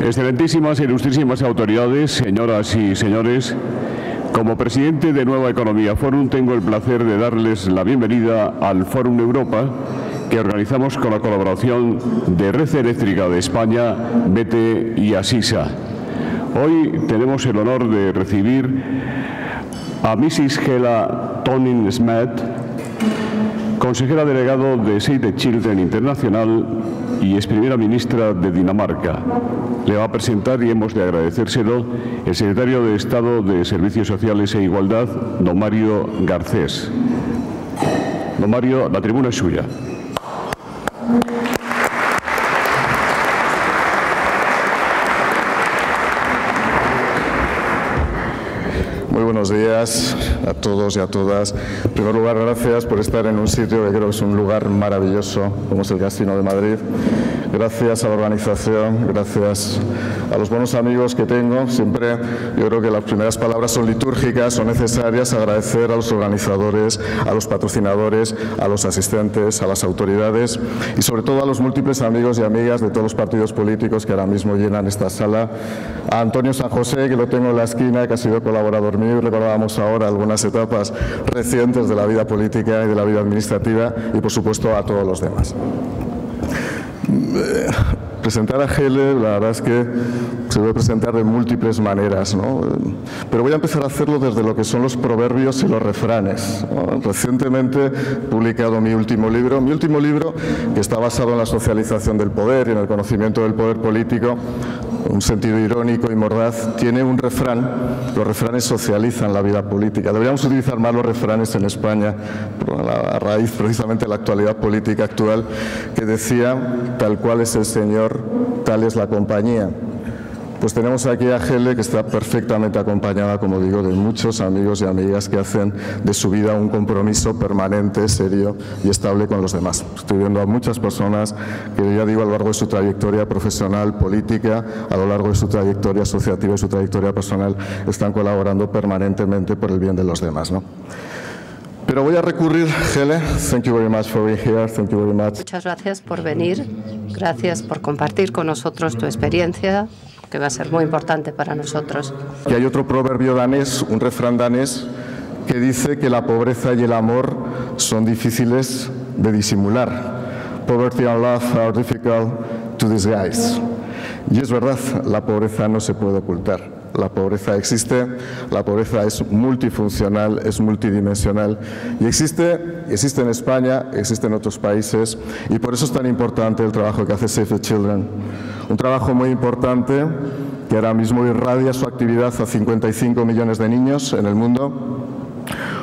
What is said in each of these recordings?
Excelentísimas e ilustrísimas autoridades, señoras y señores, como presidente de Nueva Economía Forum tengo el placer de darles la bienvenida al Forum Europa que organizamos con la colaboración de Red Eléctrica de España, BETE y Asisa. Hoy tenemos el honor de recibir a Mrs. Hella Thorning-Schmidt, consejera delegado de Save the Children Internacional y ex primera ministra de Dinamarca. Le va a presentar, y hemos de agradecérselo, el secretario de Estado de Servicios Sociales e Igualdad, don Mario Garcés. Don Mario, la tribuna es suya. Muy buenos días a todos y a todas. En primer lugar, gracias por estar en un sitio que creo que es un lugar maravilloso, como es el Casino de Madrid. Gracias a la organización, gracias a los buenos amigos que tengo. Siempre yo creo que las primeras palabras son litúrgicas, son necesarias. Agradecer a los organizadores, a los patrocinadores, a los asistentes, a las autoridades y sobre todo a los múltiples amigos y amigas de todos los partidos políticos que ahora mismo llenan esta sala. A Antonio San José, que lo tengo en la esquina, que ha sido colaborador mío, y recordábamos ahora algunas etapas recientes de la vida política y de la vida administrativa, y por supuesto a todos los demás. Presentar a Helle, la verdad es que se debe presentar de múltiples maneras, ¿no? Pero voy a empezar a hacerlo desde lo que son los proverbios y los refranes, ¿no? Recientemente he publicado mi último libro que está basado en la socialización del poder y en el conocimiento del poder político, un sentido irónico y mordaz. Tiene un refrán, los refranes socializan la vida política. Deberíamos utilizar más los refranes en España, a raíz precisamente de la actualidad política actual, que decía: tal cual es el Señor, tal es la compañía. Pues tenemos aquí a Helle, que está perfectamente acompañada, como digo, de muchos amigos y amigas que hacen de su vida un compromiso permanente, serio y estable con los demás. Estoy viendo a muchas personas que, ya digo, a lo largo de su trayectoria profesional, política, a lo largo de su trayectoria asociativa y su trayectoria personal, están colaborando permanentemente por el bien de los demás, ¿no? Pero voy a recurrir, Helle, thank you very much for being here, thank you very much. Muchas gracias por venir, gracias por compartir con nosotros tu experiencia, que va a ser muy importante para nosotros. Y hay otro proverbio danés, un refrán danés, que dice que la pobreza y el amor son difíciles de disimular. Poverty and love are difficult to disguise. Y es verdad, la pobreza no se puede ocultar. La pobreza existe, la pobreza es multifuncional, es multidimensional y existe en España, existe en otros países, y por eso es tan importante el trabajo que hace Save the Children. Un trabajo muy importante que ahora mismo irradia su actividad a 55 millones de niños en el mundo.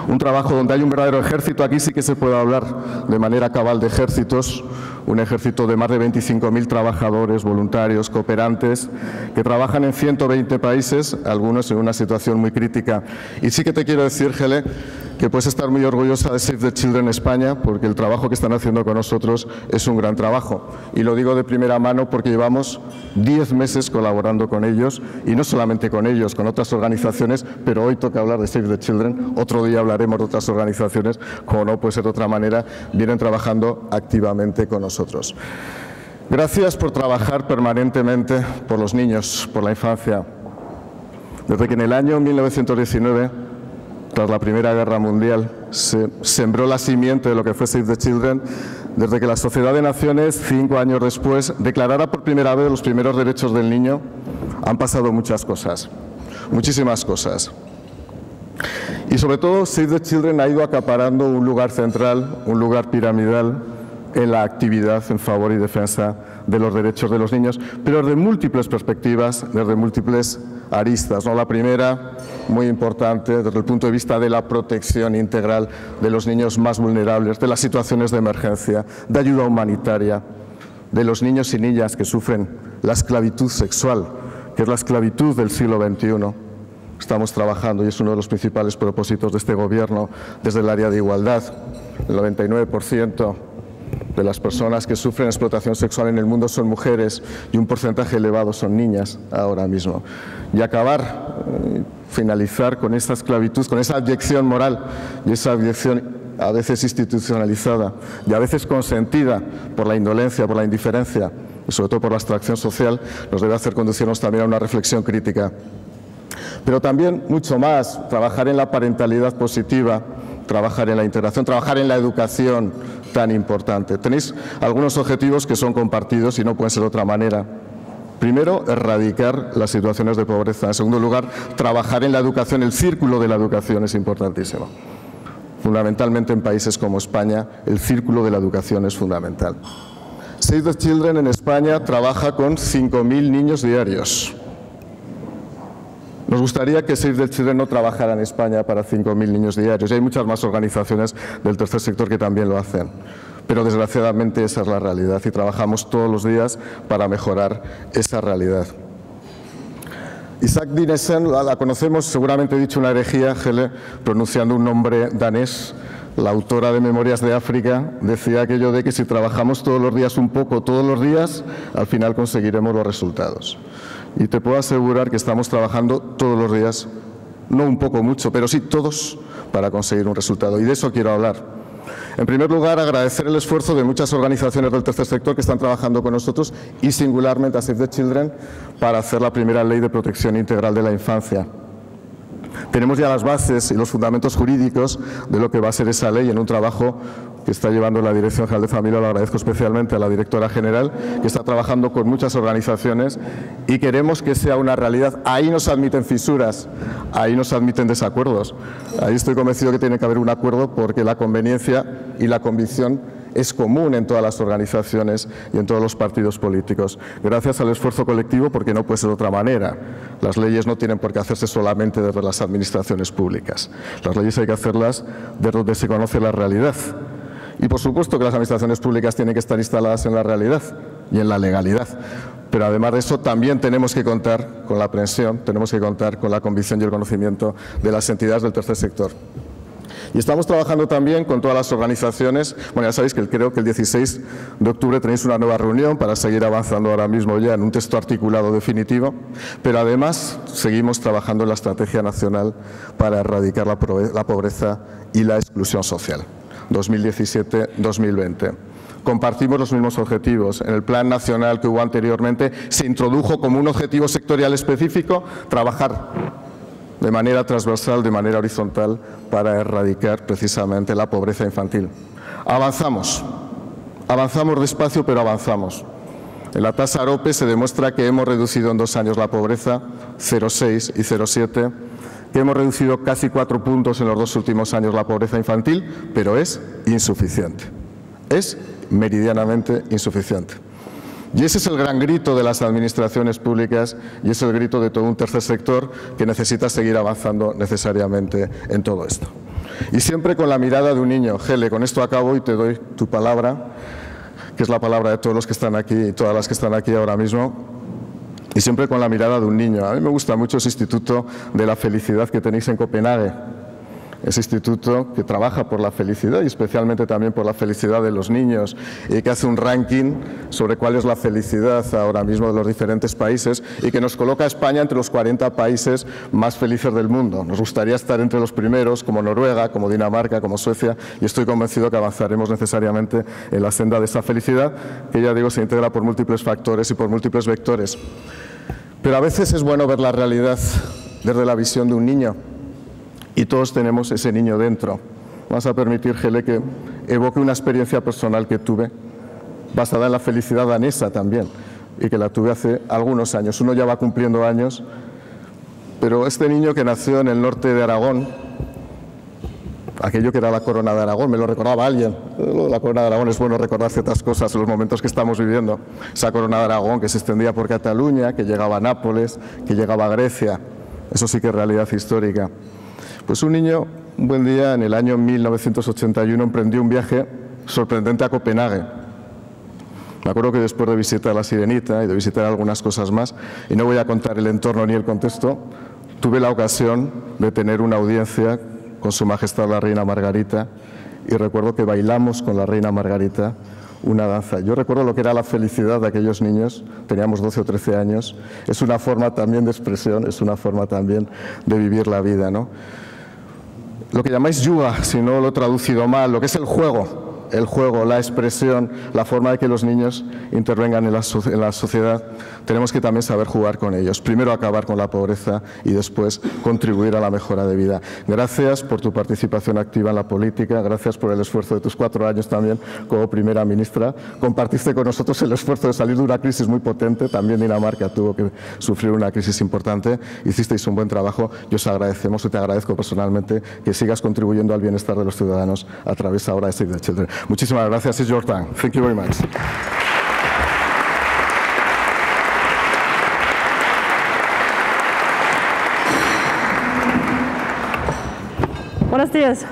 Un trabajo donde hay un verdadero ejército. Aquí sí que se puede hablar de manera cabal de ejércitos, un ejército de más de 25.000 trabajadores, voluntarios, cooperantes, que trabajan en 120 países, algunos en una situación muy crítica. Y sí que te quiero decir, Helle, que puedes estar muy orgullosa de Save the Children España, porque el trabajo que están haciendo con nosotros es un gran trabajo. Y lo digo de primera mano porque llevamos 10 meses colaborando con ellos, y no solamente con ellos, con otras organizaciones, pero hoy toca hablar de Save the Children, otro día hablaremos de otras organizaciones, como no puede ser de otra manera, vienen trabajando activamente con nosotros. Gracias por trabajar permanentemente por los niños, por la infancia. Desde que en el año 1919, tras la Primera Guerra Mundial, se sembró la simiente de lo que fue Save the Children, desde que la Sociedad de Naciones, 5 años después, declarara por primera vez los primeros derechos del niño, han pasado muchas cosas, muchísimas cosas. Y sobre todo, Save the Children ha ido acaparando un lugar central, un lugar piramidal en la actividad en favor y defensa de los derechos de los niños, pero desde múltiples perspectivas, desde múltiples aristas, ¿no? La primera, muy importante desde el punto de vista de la protección integral de los niños más vulnerables, de las situaciones de emergencia, de ayuda humanitaria, de los niños y niñas que sufren la esclavitud sexual, que es la esclavitud del siglo XXI. Estamos trabajando, y es uno de los principales propósitos de este Gobierno, desde el área de igualdad. El 99% de las personas que sufren explotación sexual en el mundo son mujeres y un porcentaje elevado son niñas ahora mismo. Y acabar, finalizar con esta esclavitud, con esa abyección moral y esa abyección a veces institucionalizada y a veces consentida por la indolencia, por la indiferencia y sobre todo por la abstracción social, nos debe hacer conducirnos también a una reflexión crítica. Pero también mucho más, trabajar en la parentalidad positiva, trabajar en la integración, trabajar en la educación tan importante. Tenéis algunos objetivos que son compartidos y no pueden ser de otra manera. Primero, erradicar las situaciones de pobreza. En segundo lugar, trabajar en la educación. El círculo de la educación es importantísimo. Fundamentalmente en países como España, el círculo de la educación es fundamental. Save the Children en España trabaja con 5.000 niños diarios. Nos gustaría que Save the Children no trabajara en España para 5.000 niños diarios. Y hay muchas más organizaciones del tercer sector que también lo hacen. Pero desgraciadamente esa es la realidad y trabajamos todos los días para mejorar esa realidad. Isaac Dinesen, la conocemos, seguramente he dicho una herejía, Helle, pronunciando un nombre danés. La autora de Memorias de África decía aquello de que si trabajamos todos los días un poco, todos los días, al final conseguiremos los resultados. Y te puedo asegurar que estamos trabajando todos los días, no un poco mucho, pero sí todos, para conseguir un resultado. Y de eso quiero hablar. En primer lugar, agradecer el esfuerzo de muchas organizaciones del tercer sector que están trabajando con nosotros y singularmente a Save the Children para hacer la primera ley de protección integral de la infancia. Tenemos ya las bases y los fundamentos jurídicos de lo que va a ser esa ley en un trabajo que está llevando la Dirección General de Familia. Lo agradezco especialmente a la directora general, que está trabajando con muchas organizaciones y queremos que sea una realidad. Ahí no se admiten fisuras, ahí no se admiten desacuerdos. Ahí estoy convencido que tiene que haber un acuerdo porque la conveniencia y la convicción es común en todas las organizaciones y en todos los partidos políticos. Gracias al esfuerzo colectivo, porque no puede ser de otra manera. Las leyes no tienen por qué hacerse solamente desde las administraciones públicas. Las leyes hay que hacerlas desde donde se conoce la realidad. Y por supuesto que las administraciones públicas tienen que estar instaladas en la realidad y en la legalidad. Pero además de eso también tenemos que contar con la aprehensión, tenemos que contar con la convicción y el conocimiento de las entidades del tercer sector. Y estamos trabajando también con todas las organizaciones. Bueno, ya sabéis que creo que el 16 de octubre tenéis una nueva reunión para seguir avanzando ahora mismo ya en un texto articulado definitivo, pero además seguimos trabajando en la Estrategia Nacional para erradicar la pobreza y la exclusión social, 2017-2020. Compartimos los mismos objetivos. En el Plan Nacional que hubo anteriormente se introdujo como un objetivo sectorial específico trabajar de manera transversal, de manera horizontal, para erradicar precisamente la pobreza infantil. Avanzamos despacio, pero avanzamos. En la tasa AROPE se demuestra que hemos reducido en 2 años la pobreza, 0,6 y 0,7, que hemos reducido casi 4 puntos en los 2 últimos años la pobreza infantil, pero es insuficiente. Es meridianamente insuficiente. Y ese es el gran grito de las administraciones públicas y es el grito de todo un tercer sector que necesita seguir avanzando necesariamente en todo esto. Y siempre con la mirada de un niño. Helle, con esto acabo y te doy tu palabra, que es la palabra de todos los que están aquí y todas las que están aquí ahora mismo. Y siempre con la mirada de un niño. A mí me gusta mucho ese Instituto de la Felicidad que tenéis en Copenhague. Ese instituto que trabaja por la felicidad y especialmente también por la felicidad de los niños y que hace un ranking sobre cuál es la felicidad ahora mismo de los diferentes países y que nos coloca a España entre los 40 países más felices del mundo. Nos gustaría estar entre los primeros, como Noruega, como Dinamarca, como Suecia, y estoy convencido que avanzaremos necesariamente en la senda de esa felicidad, que ya digo se integra por múltiples factores y por múltiples vectores. Pero a veces es bueno ver la realidad desde la visión de un niño. Y todos tenemos ese niño dentro. Vas a permitir, Helle, que evoque una experiencia personal que tuve, basada en la felicidad danesa también, y que la tuve hace algunos años. Uno ya va cumpliendo años, pero este niño que nació en el norte de Aragón, aquello que era la Corona de Aragón, me lo recordaba alguien. La Corona de Aragón, es bueno recordar ciertas cosas en los momentos que estamos viviendo. Esa Corona de Aragón que se extendía por Cataluña, que llegaba a Nápoles, que llegaba a Grecia. Eso sí que es realidad histórica. Pues un niño, un buen día, en el año 1981, emprendió un viaje sorprendente a Copenhague. Me acuerdo que después de visitar la Sirenita y de visitar algunas cosas más, y no voy a contar el entorno ni el contexto, tuve la ocasión de tener una audiencia con Su Majestad la Reina Margarita, y recuerdo que bailamos con la Reina Margarita una danza. Yo recuerdo lo que era la felicidad de aquellos niños, teníamos 12 o 13 años, es una forma también de expresión, es una forma también de vivir la vida, ¿no? Lo que llamáis yuga, si no lo he traducido mal, lo que es el juego, la expresión, la forma de que los niños intervengan en la sociedad, tenemos que también saber jugar con ellos. Primero acabar con la pobreza y después contribuir a la mejora de vida. Gracias por tu participación activa en la política, gracias por el esfuerzo de tus 4 años también como primera ministra. Compartiste con nosotros el esfuerzo de salir de una crisis muy potente, también Dinamarca tuvo que sufrir una crisis importante. Hicisteis un buen trabajo y os agradecemos y te agradezco personalmente que sigas contribuyendo al bienestar de los ciudadanos a través ahora de Save the Children. Muchísimas gracias. It's your time. Thank you very much. Buenos días.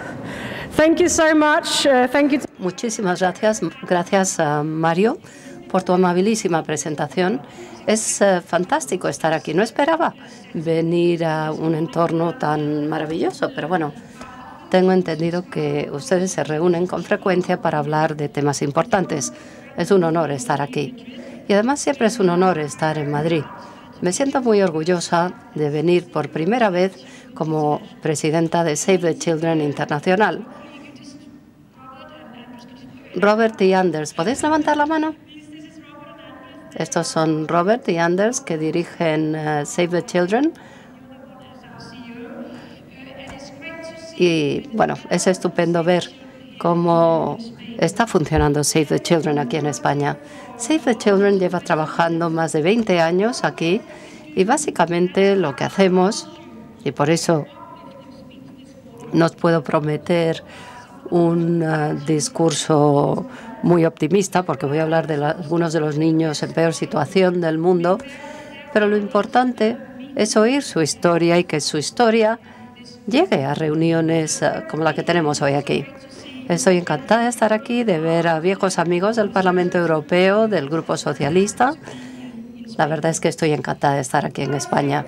Thank you so much. Thank you. Muchísimas gracias. Gracias, Mario, por tu amabilísima presentación. Es fantástico estar aquí. No esperaba venir a un entorno tan maravilloso, pero bueno, tengo entendido que ustedes se reúnen con frecuencia para hablar de temas importantes. Es un honor estar aquí. Y además siempre es un honor estar en Madrid. Me siento muy orgullosa de venir por primera vez como presidenta de Save the Children Internacional. Robert y Anders, ¿podéis levantar la mano? Estos son Robert y Anders, que dirigen Save the Children. Y bueno, es estupendo ver cómo está funcionando Save the Children aquí en España. Save the Children lleva trabajando más de 20 años aquí y básicamente lo que hacemos, y por eso no os puedo prometer un discurso muy optimista, porque voy a hablar de algunos de los niños en peor situación del mundo, pero lo importante es oír su historia y que su historia llegue a reuniones como la que tenemos hoy aquí. Estoy encantada de estar aquí, de ver a viejos amigos del Parlamento Europeo, del Grupo Socialista. La verdad es que estoy encantada de estar aquí en España.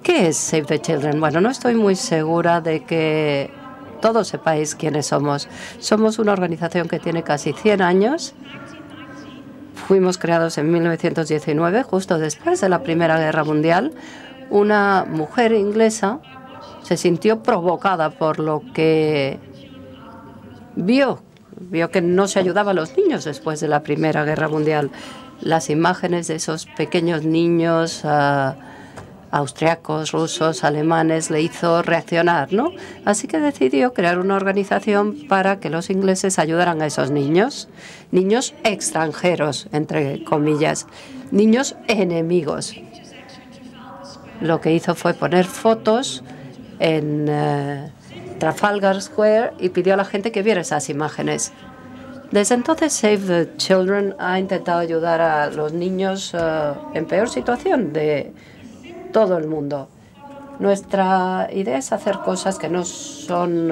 ¿Qué es Save the Children? Bueno, no estoy muy segura de que todos sepáis quiénes somos. Somos una organización que tiene casi 100 años. Fuimos creados en 1919, justo después de la Primera Guerra Mundial. Una mujer inglesa se sintió provocada por lo que vio que no se ayudaba a los niños después de la Primera Guerra Mundial. Las imágenes de esos pequeños niños austriacos, rusos, alemanes, le hizo reaccionar, ¿no? Así que decidió crear una organización para que los ingleses ayudaran a esos niños, niños extranjeros, entre comillas, niños enemigos. Lo que hizo fue poner fotos en Trafalgar Square y pidió a la gente que viera esas imágenes. Desde entonces, Save the Children ha intentado ayudar a los niños en peor situación de todo el mundo. Nuestra idea es hacer cosas que no son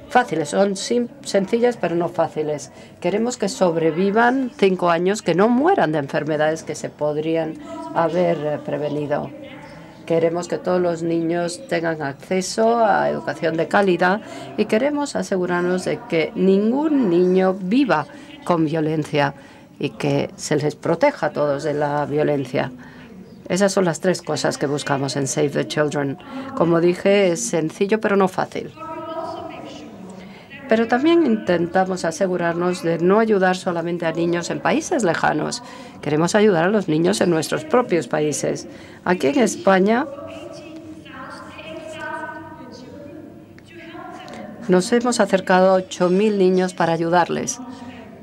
fáciles, son sencillas pero no fáciles. Queremos que sobrevivan 5 años, que no mueran de enfermedades que se podrían haber prevenido. Queremos que todos los niños tengan acceso a educación de calidad y queremos asegurarnos de que ningún niño viva con violencia y que se les proteja a todos de la violencia. Esas son las 3 cosas que buscamos en Save the Children. Como dije, es sencillo pero no fácil. Pero también intentamos asegurarnos de no ayudar solamente a niños en países lejanos. Queremos ayudar a los niños en nuestros propios países. Aquí en España nos hemos acercado a 8.000 niños para ayudarles.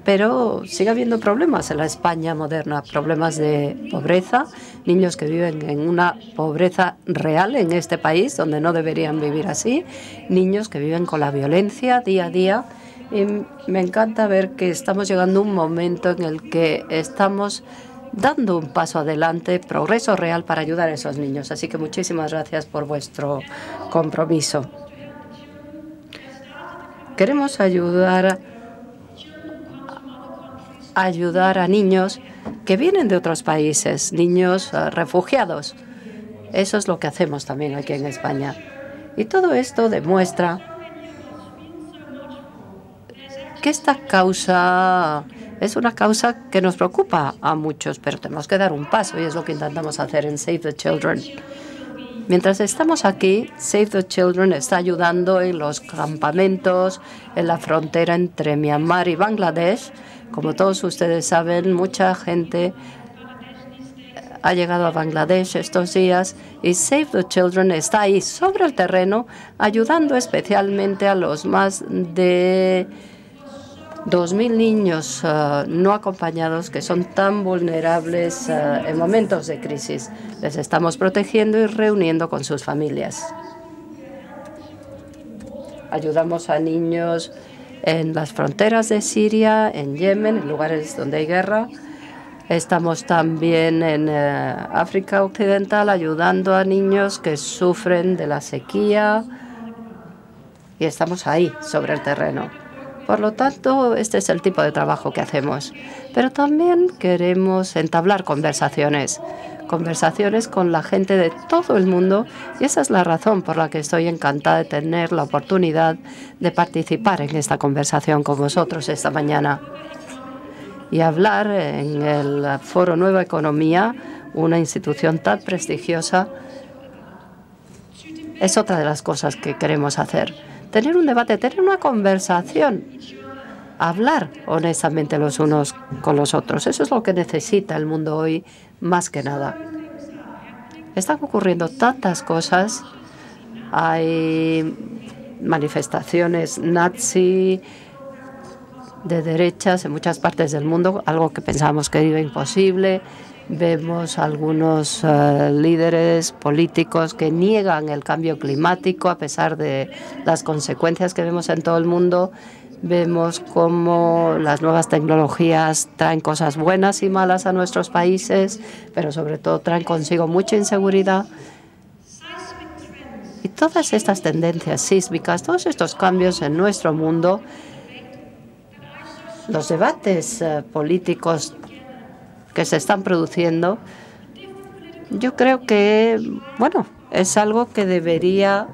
Pero sigue habiendo problemas en la España moderna, problemas de pobreza niños que viven en una pobreza real en este país, donde no deberían vivir así, niños que viven con la violencia día a día. Y me encanta ver que estamos llegando a un momento en el que estamos dando un paso adelante, progreso real para ayudar a esos niños. Así que muchísimas gracias por vuestro compromiso. Queremos ayudar a niños que vienen de otros países, niños refugiados. Eso es lo que hacemos también aquí en España. Y todo esto demuestra que esta causa es una causa que nos preocupa a muchos, pero tenemos que dar un paso y es lo que intentamos hacer en Save the Children. Mientras estamos aquí, Save the Children está ayudando en los campamentos en la frontera entre Myanmar y Bangladesh. Como todos ustedes saben, mucha gente ha llegado a Bangladesh estos días y Save the Children está ahí sobre el terreno ayudando especialmente a los más de 2.000 niños no acompañados que son tan vulnerables en momentos de crisis. Les estamos protegiendo y reuniendo con sus familias. Ayudamos a niños en las fronteras de Siria, en Yemen, en lugares donde hay guerra. Estamos también en África Occidental ayudando a niños que sufren de la sequía y estamos ahí sobre el terreno. Por lo tanto, este es el tipo de trabajo que hacemos. Pero también queremos entablar conversaciones con la gente de todo el mundo, y esa es la razón por la que estoy encantada de tener la oportunidad de participar en esta conversación con vosotros esta mañana y hablar en el Foro Nueva Economía, una institución tan prestigiosa. Es otra de las cosas que queremos hacer. Tener un debate, tener una conversación, hablar honestamente los unos con los otros. Eso es lo que necesita el mundo hoy más que nada. Están ocurriendo tantas cosas. Hay manifestaciones nazi de derechas en muchas partes del mundo, algo que pensábamos que era imposible. Vemos algunos líderes políticos que niegan el cambio climático a pesar de las consecuencias que vemos en todo el mundo. Vemos cómo las nuevas tecnologías traen cosas buenas y malas a nuestros países, pero sobre todo traen consigo mucha inseguridad. Y todas estas tendencias sísmicas, todos estos cambios en nuestro mundo, los debates políticos que se están produciendo, yo creo que, bueno, es algo que debería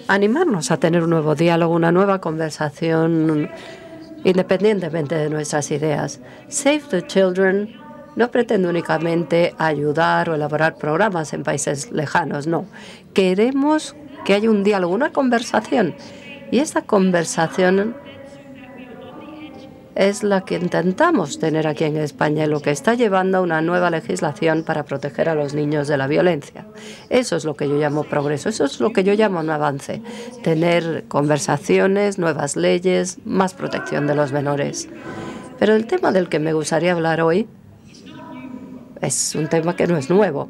animarnos a tener un nuevo diálogo, una nueva conversación, independientemente de nuestras ideas. Save the Children no pretende únicamente ayudar o elaborar programas en países lejanos, no. Queremos que haya un diálogo, una conversación, y esta conversación es la que intentamos tener aquí en España y lo que está llevando a una nueva legislación para proteger a los niños de la violencia. Eso es lo que yo llamo progreso, eso es lo que yo llamo un avance. Tener conversaciones, nuevas leyes, más protección de los menores. Pero el tema del que me gustaría hablar hoy es un tema que no es nuevo.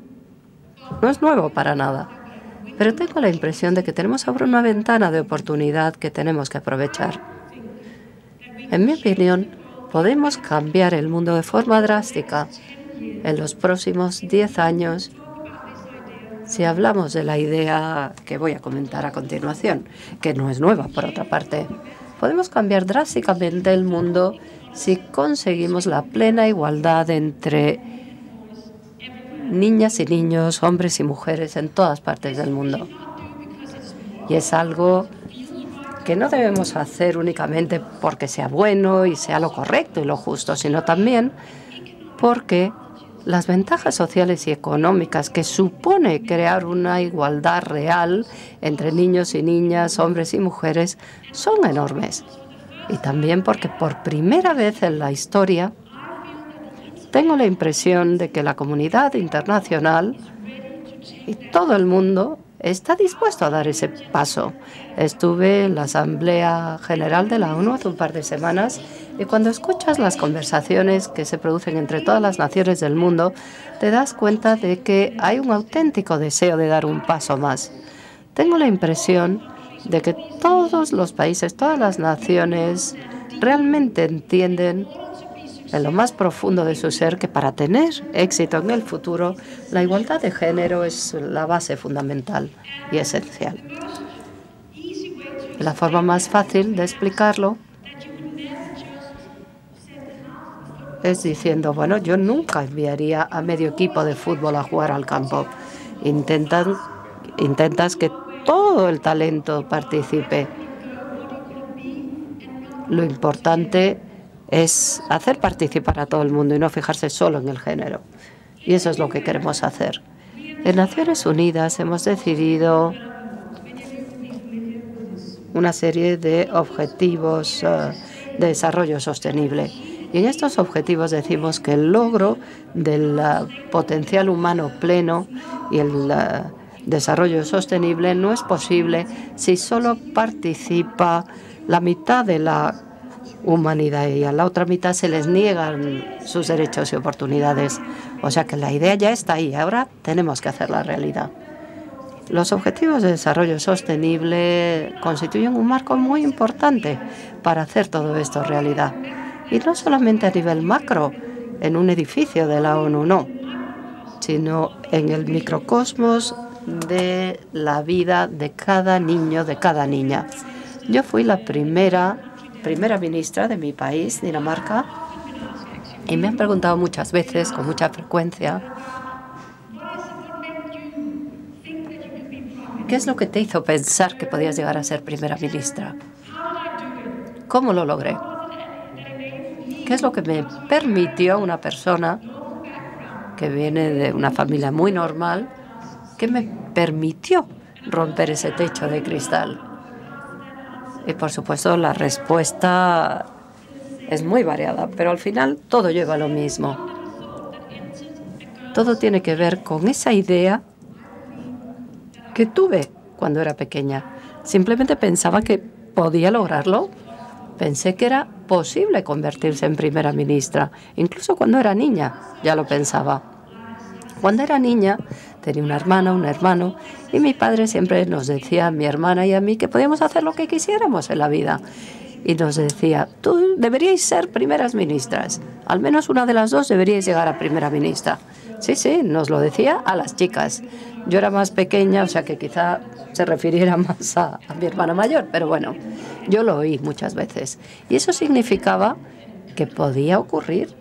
No es nuevo para nada. Pero tengo la impresión de que tenemos ahora una ventana de oportunidad que tenemos que aprovechar. En mi opinión, podemos cambiar el mundo de forma drástica en los próximos 10 años si hablamos de la idea que voy a comentar a continuación, que no es nueva, por otra parte. Podemos cambiar drásticamente el mundo si conseguimos la plena igualdad entre niñas y niños, hombres y mujeres en todas partes del mundo. Y es algo que no debemos hacer únicamente porque sea bueno y sea lo correcto y lo justo, sino también porque las ventajas sociales y económicas que supone crear una igualdad real entre niños y niñas, hombres y mujeres, son enormes. Y también porque por primera vez en la historia tengo la impresión de que la comunidad internacional y todo el mundo está dispuesto a dar ese paso. Estuve en la Asamblea General de la ONU hace un par de semanas y cuando escuchas las conversaciones que se producen entre todas las naciones del mundo, te das cuenta de que hay un auténtico deseo de dar un paso más. Tengo la impresión de que todos los países, todas las naciones realmente entienden en lo más profundo de su ser que para tener éxito en el futuro, la igualdad de género es la base fundamental y esencial. La forma más fácil de explicarlo es diciendo, bueno, yo nunca enviaría a medio equipo de fútbol a jugar al campo. Intentas que todo el talento participe. Lo importante es hacer participar a todo el mundo y no fijarse solo en el género. Y eso es lo que queremos hacer. En Naciones Unidas hemos decidido una serie de objetivos de desarrollo sostenible. Y en estos objetivos decimos que el logro del potencial humano pleno y el desarrollo sostenible no es posible si solo participa la mitad de la humanidad y a la otra mitad se les niegan sus derechos y oportunidades. O sea que la idea ya está ahí, ahora tenemos que hacerla realidad. Los Objetivos de Desarrollo Sostenible constituyen un marco muy importante para hacer todo esto realidad. Y no solamente a nivel macro, en un edificio de la ONU, no, sino en el microcosmos de la vida de cada niño, de cada niña. Yo fui la primera ministra de mi país, Dinamarca, y me han preguntado muchas veces, con mucha frecuencia, ¿qué es lo que te hizo pensar que podías llegar a ser primera ministra? ¿Cómo lo logré? ¿Qué es lo que me permitió una persona que viene de una familia muy normal, que me permitió romper ese techo de cristal? Y por supuesto la respuesta es muy variada, pero al final todo lleva a lo mismo. Todo tiene que ver con esa idea que tuve cuando era pequeña. Simplemente pensaba que podía lograrlo. Pensé que era posible convertirse en primera ministra. Incluso cuando era niña ya lo pensaba. Cuando era niña tenía una hermana, un hermano, y mi padre siempre nos decía a mi hermana y a mí que podíamos hacer lo que quisiéramos en la vida. Y nos decía, tú deberíais ser primeras ministras. Al menos una de las dos deberíais llegar a primera ministra. Sí, sí, nos lo decía a las chicas. Yo era más pequeña, o sea que quizá se refiriera más a mi hermana mayor, pero bueno, yo lo oí muchas veces. Y eso significaba que podía ocurrir.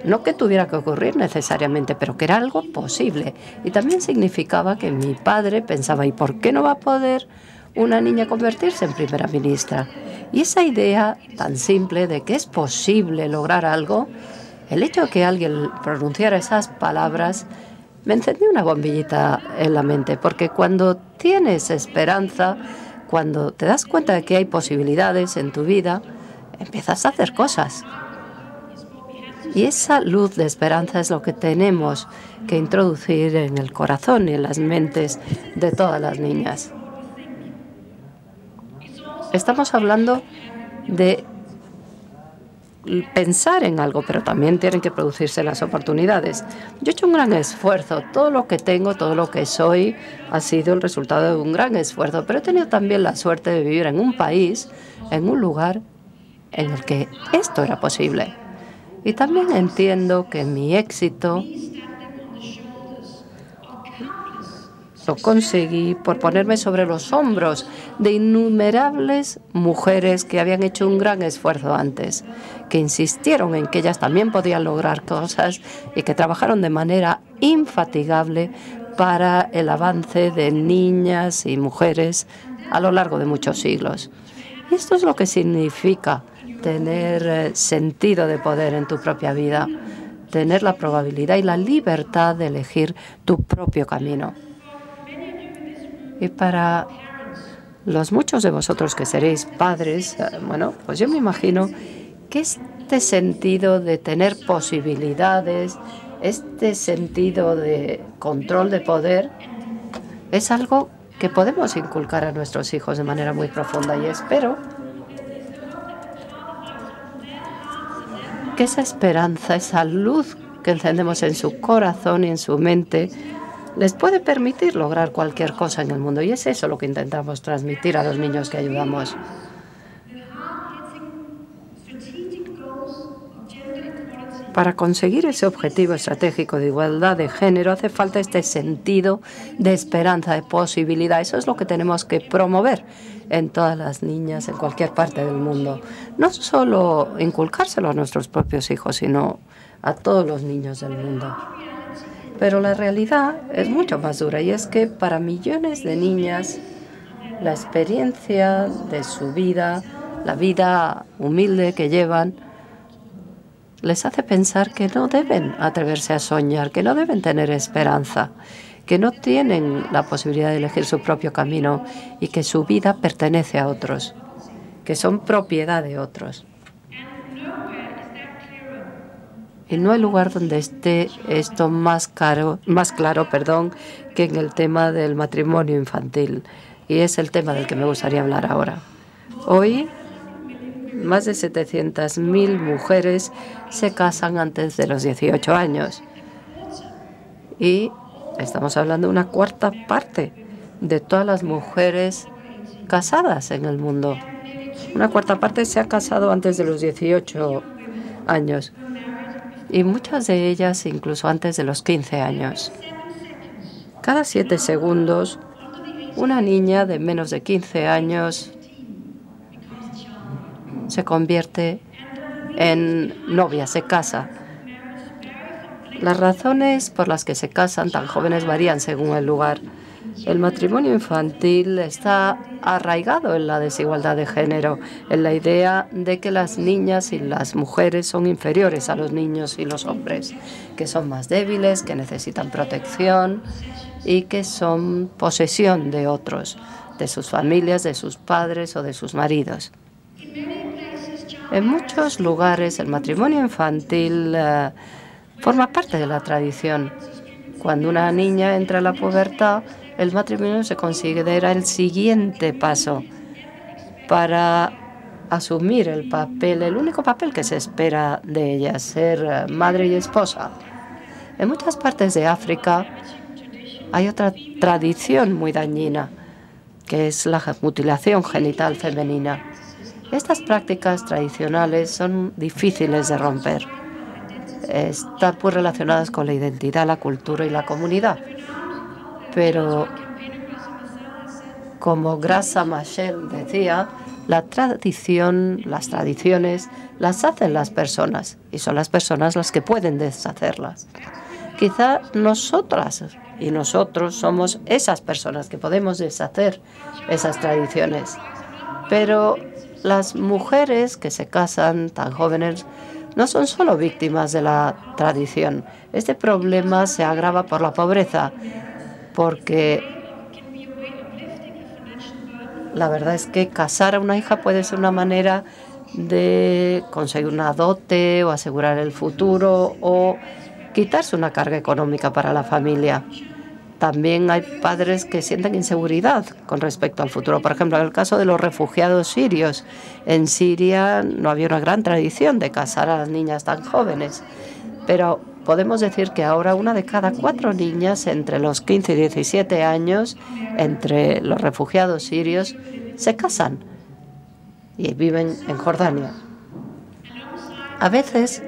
No que tuviera que ocurrir necesariamente, pero que era algo posible. Y también significaba que mi padre pensaba, ¿y por qué no va a poder una niña convertirse en primera ministra? Y esa idea tan simple de que es posible lograr algo, el hecho de que alguien pronunciara esas palabras, me encendió una bombillita en la mente, porque cuando tienes esperanza, cuando te das cuenta de que hay posibilidades en tu vida, empiezas a hacer cosas. Y esa luz de esperanza es lo que tenemos que introducir en el corazón y en las mentes de todas las niñas. Estamos hablando de pensar en algo, pero también tienen que producirse las oportunidades. Yo he hecho un gran esfuerzo. Todo lo que tengo, todo lo que soy, ha sido el resultado de un gran esfuerzo. Pero he tenido también la suerte de vivir en un país, en un lugar en el que esto era posible. Y también entiendo que mi éxito lo conseguí por ponerme sobre los hombros de innumerables mujeres que habían hecho un gran esfuerzo antes, que insistieron en que ellas también podían lograr cosas y que trabajaron de manera infatigable para el avance de niñas y mujeres a lo largo de muchos siglos. Y esto es lo que significa tener sentido de poder en tu propia vida, tener la probabilidad y la libertad de elegir tu propio camino. Y para los muchos de vosotros que seréis padres, bueno, pues yo me imagino que este sentido de tener posibilidades, este sentido de control de poder, es algo que podemos inculcar a nuestros hijos de manera muy profunda, y espero que esa esperanza, esa luz que encendemos en su corazón y en su mente les puede permitir lograr cualquier cosa en el mundo. Y es eso lo que intentamos transmitir a los niños que ayudamos. Para conseguir ese objetivo estratégico de igualdad de género hace falta este sentido de esperanza, de posibilidad. Eso es lo que tenemos que promover en todas las niñas, en cualquier parte del mundo. No solo inculcárselo a nuestros propios hijos, sino a todos los niños del mundo. Pero la realidad es mucho más dura, y es que para millones de niñas la experiencia de su vida, la vida humilde que llevan, les hace pensar que no deben atreverse a soñar, que no deben tener esperanza, que no tienen la posibilidad de elegir su propio camino y que su vida pertenece a otros, que son propiedad de otros. Y no hay lugar donde esté esto más claro, que en el tema del matrimonio infantil. Y es el tema del que me gustaría hablar ahora. Hoy, más de 700.000 mujeres se casan antes de los 18 años. Y estamos hablando de una cuarta parte de todas las mujeres casadas en el mundo. Una cuarta parte se ha casado antes de los 18 años. Y muchas de ellas incluso antes de los 15 años. Cada 7 segundos, una niña de menos de 15 años se convierte en novia, se casa. Las razones por las que se casan tan jóvenes varían según el lugar. El matrimonio infantil está arraigado en la desigualdad de género, en la idea de que las niñas y las mujeres son inferiores a los niños y los hombres, que son más débiles, que necesitan protección y que son posesión de otros, de sus familias, de sus padres o de sus maridos. En muchos lugares el matrimonio infantil forma parte de la tradición. Cuando una niña entra a la pubertad, el matrimonio se considera el siguiente paso para asumir el papel, el único papel que se espera de ella, ser madre y esposa. En muchas partes de África hay otra tradición muy dañina, que es la mutilación genital femenina. Estas prácticas tradicionales son difíciles de romper. Están muy relacionadas con la identidad, la cultura y la comunidad. Pero, como Graça Machel decía, las tradiciones las hacen las personas, y son las personas las que pueden deshacerlas. Quizá nosotras y nosotros somos esas personas que podemos deshacer esas tradiciones. Pero las mujeres que se casan tan jóvenes no son solo víctimas de la tradición. Este problema se agrava por la pobreza, porque la verdad es que casar a una hija puede ser una manera de conseguir una dote o asegurar el futuro o quitarse una carga económica para la familia. También hay padres que sienten inseguridad con respecto al futuro. Por ejemplo, en el caso de los refugiados sirios. En Siria no había una gran tradición de casar a las niñas tan jóvenes. Pero podemos decir que ahora 1 de cada 4 niñas entre los 15 y 17 años, entre los refugiados sirios, se casan y viven en Jordania. A veces,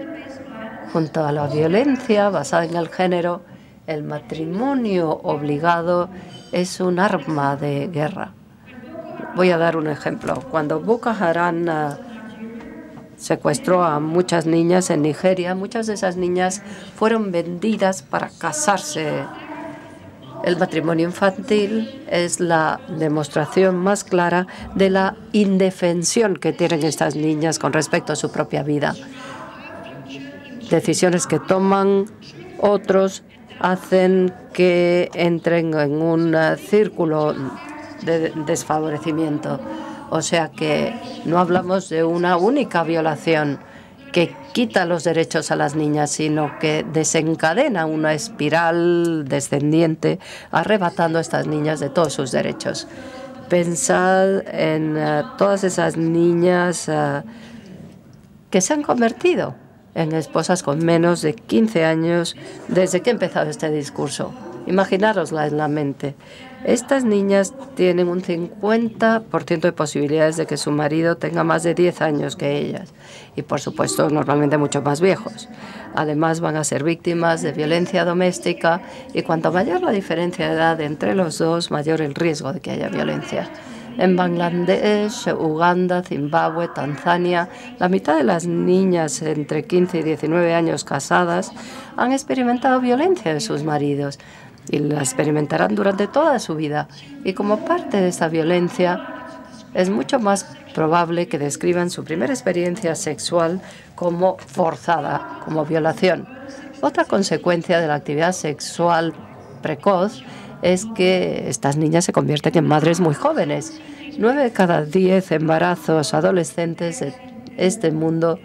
junto a la violencia basada en el género, el matrimonio obligado es un arma de guerra. Voy a dar un ejemplo. Cuando Boko Haram secuestró a muchas niñas en Nigeria, muchas de esas niñas fueron vendidas para casarse. El matrimonio infantil es la demostración más clara de la indefensión que tienen estas niñas con respecto a su propia vida. Decisiones que toman otros hacen que entren en un círculo de desfavorecimiento. O sea que no hablamos de una única violación que quita los derechos a las niñas, sino que desencadena una espiral descendiente, arrebatando a estas niñas de todos sus derechos. Pensad en todas esas niñas que se han convertido en esposas con menos de 15 años desde que he empezado este discurso. Imaginárosla en la mente. Estas niñas tienen un 50% de posibilidades de que su marido tenga más de 10 años que ellas. Y, por supuesto, normalmente mucho más viejos. Además, van a ser víctimas de violencia doméstica y cuanto mayor la diferencia de edad entre los dos, mayor el riesgo de que haya violencia. En Bangladesh, Uganda, Zimbabue, Tanzania, la mitad de las niñas entre 15 y 19 años casadas han experimentado violencia de sus maridos y la experimentarán durante toda su vida. Y como parte de esta violencia, es mucho más probable que describan su primera experiencia sexual como forzada, como violación. Otra consecuencia de la actividad sexual precoz es que estas niñas se convierten en madres muy jóvenes. 9 de cada 10 embarazos adolescentes de este mundo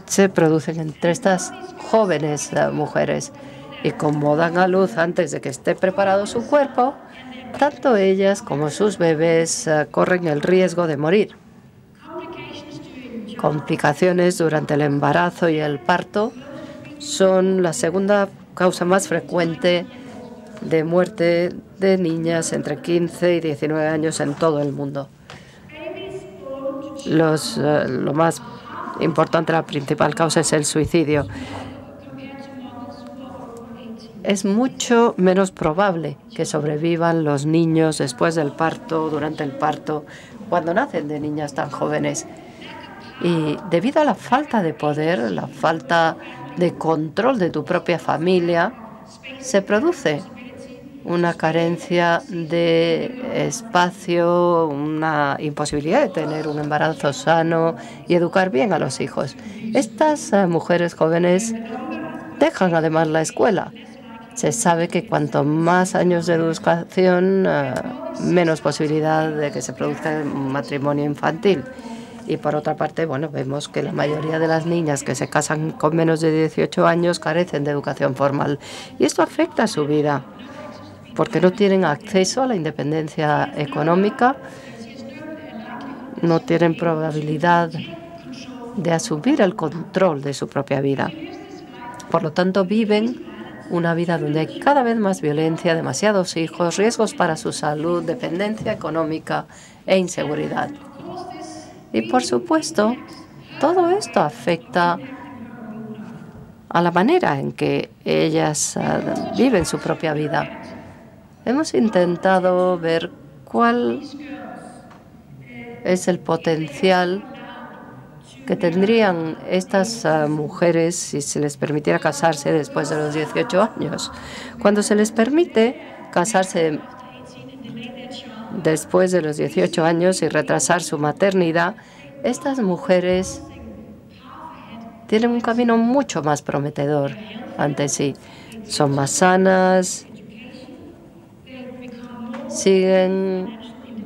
se producen entre estas jóvenes mujeres. Y como dan a luz antes de que esté preparado su cuerpo, tanto ellas como sus bebés corren el riesgo de morir. Complicaciones durante el embarazo y el parto son la segunda causa más frecuente de muerte de niñas entre 15 y 19 años en todo el mundo. Lo más importante, la principal causa es el suicidio. Es mucho menos probable que sobrevivan los niños después del parto, durante el parto, cuando nacen de niñas tan jóvenes. Y debido a la falta de poder, la falta de control de tu propia familia, se produce una carencia de espacio, una imposibilidad de tener un embarazo sano y educar bien a los hijos. Estas mujeres jóvenes dejan además la escuela. Se sabe que cuanto más años de educación, menos posibilidad de que se produzca un matrimonio infantil. Y por otra parte, bueno, vemos que la mayoría de las niñas que se casan con menos de 18 años carecen de educación formal. Y esto afecta a su vida, porque no tienen acceso a la independencia económica, no tienen probabilidad de asumir el control de su propia vida. Por lo tanto, viven una vida donde hay cada vez más violencia, demasiados hijos, riesgos para su salud, dependencia económica e inseguridad. Y, por supuesto, todo esto afecta a la manera en que ellas viven su propia vida. Hemos intentado ver cuál es el potencial que tendrían estas mujeres si se les permitiera casarse después de los 18 años. Cuando se les permite casarse después de los 18 años y retrasar su maternidad, estas mujeres tienen un camino mucho más prometedor ante sí. Son más sanas, siguen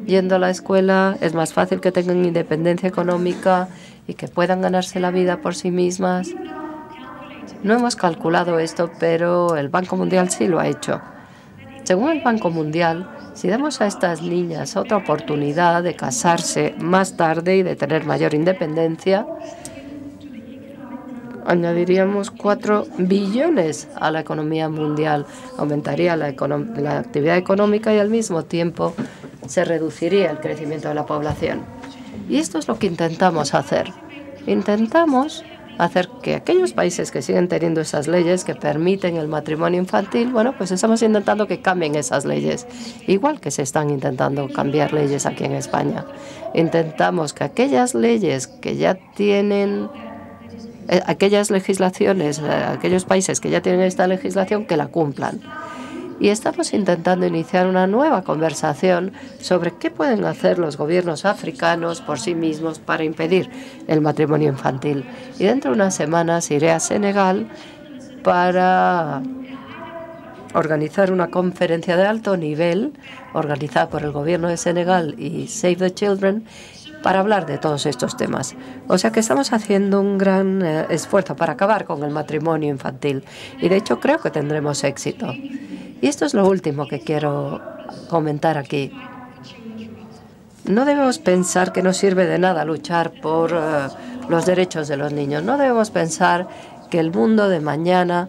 yendo a la escuela, es más fácil que tengan independencia económica y que puedan ganarse la vida por sí mismas. No hemos calculado esto, pero el Banco Mundial sí lo ha hecho. Según el Banco Mundial, si damos a estas niñas otra oportunidad de casarse más tarde y de tener mayor independencia, añadiríamos 4 billones a la economía mundial. Aumentaría la actividad económica y al mismo tiempo se reduciría el crecimiento de la población. Y esto es lo que intentamos hacer. Intentamos hacer que aquellos países que siguen teniendo esas leyes que permiten el matrimonio infantil, bueno, pues estamos intentando que cambien esas leyes, igual que se están intentando cambiar leyes aquí en España. Intentamos que aquellas leyes que ya tienen, aquellas legislaciones, aquellos países que ya tienen esta legislación, que la cumplan. Y estamos intentando iniciar una nueva conversación sobre qué pueden hacer los gobiernos africanos por sí mismos para impedir el matrimonio infantil. Y dentro de unas semanas iré a Senegal para organizar una conferencia de alto nivel organizada por el gobierno de Senegal y Save the Children, para hablar de todos estos temas. O sea que estamos haciendo un gran esfuerzo para acabar con el matrimonio infantil y de hecho creo que tendremos éxito. Y esto es lo último que quiero comentar aquí. No debemos pensar que no sirve de nada luchar por los derechos de los niños. No debemos pensar que el mundo de mañana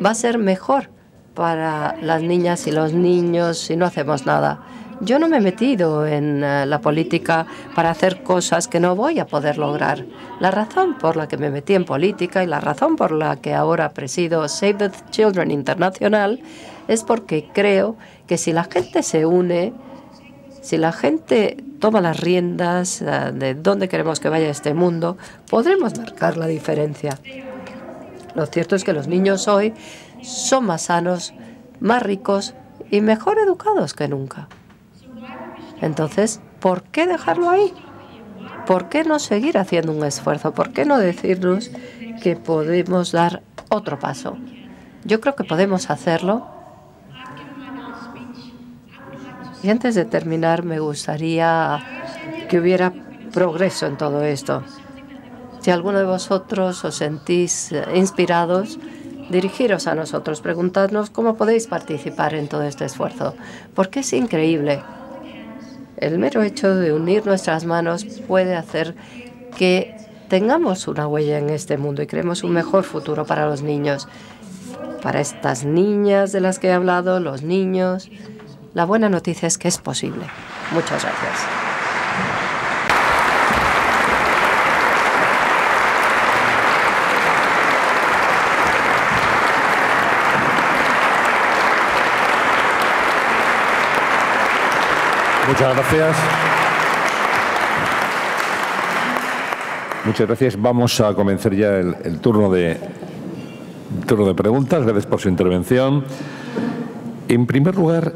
va a ser mejor para las niñas y los niños si no hacemos nada. Yo no me he metido en la política para hacer cosas que no voy a poder lograr. La razón por la que me metí en política y la razón por la que ahora presido Save the Children International es porque creo que si la gente se une, si la gente toma las riendas de dónde queremos que vaya este mundo, podremos marcar la diferencia. Lo cierto es que los niños hoy son más sanos, más ricos y mejor educados que nunca. Entonces, ¿por qué dejarlo ahí? ¿Por qué no seguir haciendo un esfuerzo? ¿Por qué no decirnos que podemos dar otro paso? Yo creo que podemos hacerlo. Y antes de terminar, me gustaría que hubiera progreso en todo esto. Si alguno de vosotros os sentís inspirados, dirigiros a nosotros, preguntadnos cómo podéis participar en todo este esfuerzo, porque es increíble. El mero hecho de unir nuestras manos puede hacer que tengamos una huella en este mundo y creemos un mejor futuro para los niños, para estas niñas de las que he hablado, los niños. La buena noticia es que es posible. Muchas gracias. Muchas gracias. Muchas gracias. Vamos a comenzar ya el turno de preguntas. Gracias por su intervención. En primer lugar,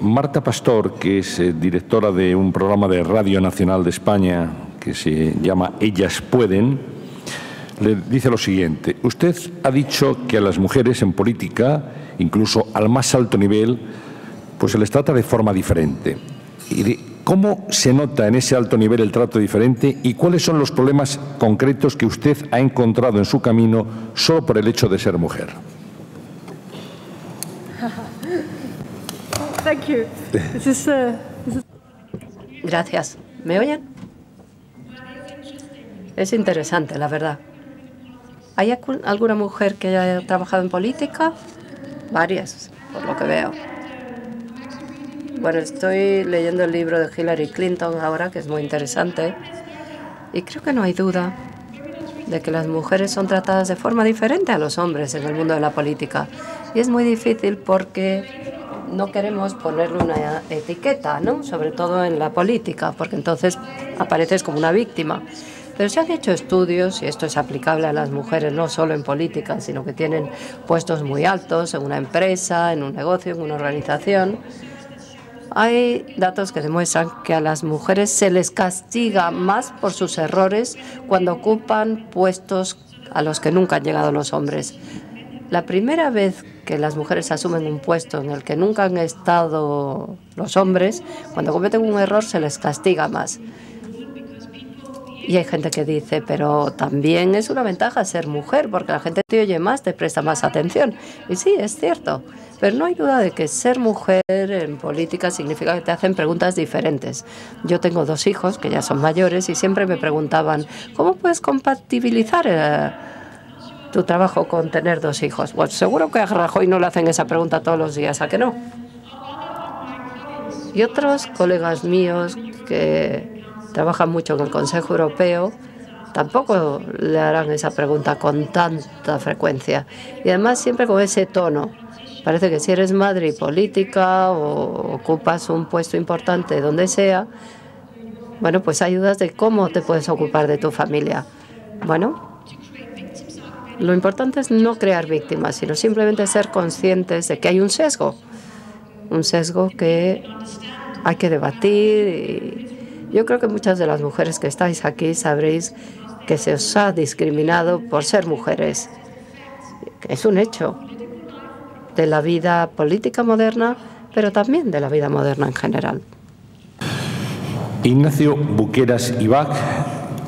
Marta Pastor, que es directora de un programa de Radio Nacional de España que se llama Ellas Pueden, le dice lo siguiente. Usted ha dicho que a las mujeres en política, incluso al más alto nivel, pues se les trata de forma diferente. ¿Cómo se nota en ese alto nivel el trato diferente y cuáles son los problemas concretos que usted ha encontrado en su camino solo por el hecho de ser mujer? Thank you. Gracias. ¿Me oyen? Es interesante, la verdad. ¿Hay alguna mujer que haya trabajado en política? Varias, por lo que veo. Bueno, estoy leyendo el libro de Hillary Clinton ahora, que es muy interesante, y creo que no hay duda de que las mujeres son tratadas de forma diferente a los hombres en el mundo de la política. Y es muy difícil porque no queremos ponerle una etiqueta, ¿no? Sobre todo en la política, porque entonces apareces como una víctima. Pero se han hecho estudios, y esto es aplicable a las mujeres no solo en política, sino que tienen puestos muy altos en una empresa, en un negocio, en una organización. Hay datos que demuestran que a las mujeres se les castiga más por sus errores cuando ocupan puestos a los que nunca han llegado los hombres. La primera vez que las mujeres asumen un puesto en el que nunca han estado los hombres, cuando cometen un error se les castiga más. Y hay gente que dice, pero también es una ventaja ser mujer, porque la gente te oye más, te presta más atención. Y sí, es cierto. Pero no hay duda de que ser mujer en política significa que te hacen preguntas diferentes. Yo tengo 2 hijos que ya son mayores y siempre me preguntaban, ¿cómo puedes compatibilizar tu trabajo con tener 2 hijos? Pues seguro que a Rajoy no le hacen esa pregunta todos los días, ¿a que no? Y otros colegas míos que trabajan mucho en el Consejo Europeo tampoco le harán esa pregunta con tanta frecuencia. Y además siempre con ese tono. Parece que si eres madre y política o ocupas un puesto importante donde sea, bueno, pues hay dudas de cómo te puedes ocupar de tu familia. Bueno, lo importante es no crear víctimas, sino simplemente ser conscientes de que hay un sesgo que hay que debatir. Y yo creo que muchas de las mujeres que estáis aquí sabréis que se os ha discriminado por ser mujeres. Es un hecho de la vida política moderna, pero también de la vida moderna en general. Ignacio Buqueras Ibac,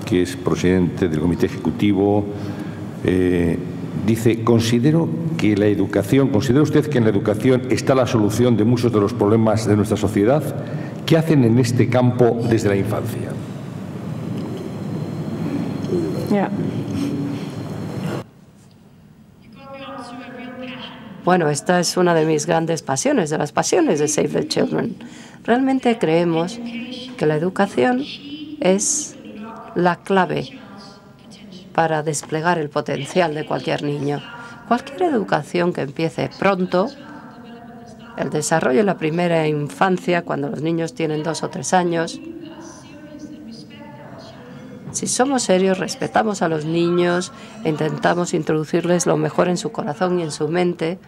que es presidente del Comité Ejecutivo, dice: ¿Considera usted que en la educación está la solución de muchos de los problemas de nuestra sociedad? ¿Qué hacen en este campo desde la infancia? Yeah. Bueno, esta es una de mis grandes pasiones, de las pasiones de Save the Children. Realmente creemos que la educación es la clave para desplegar el potencial de cualquier niño. Cualquier educación que empiece pronto, el desarrollo en la primera infancia, cuando los niños tienen 2 o 3 años, si somos serios, respetamos a los niños, intentamos introducirles lo mejor en su corazón y en su mente,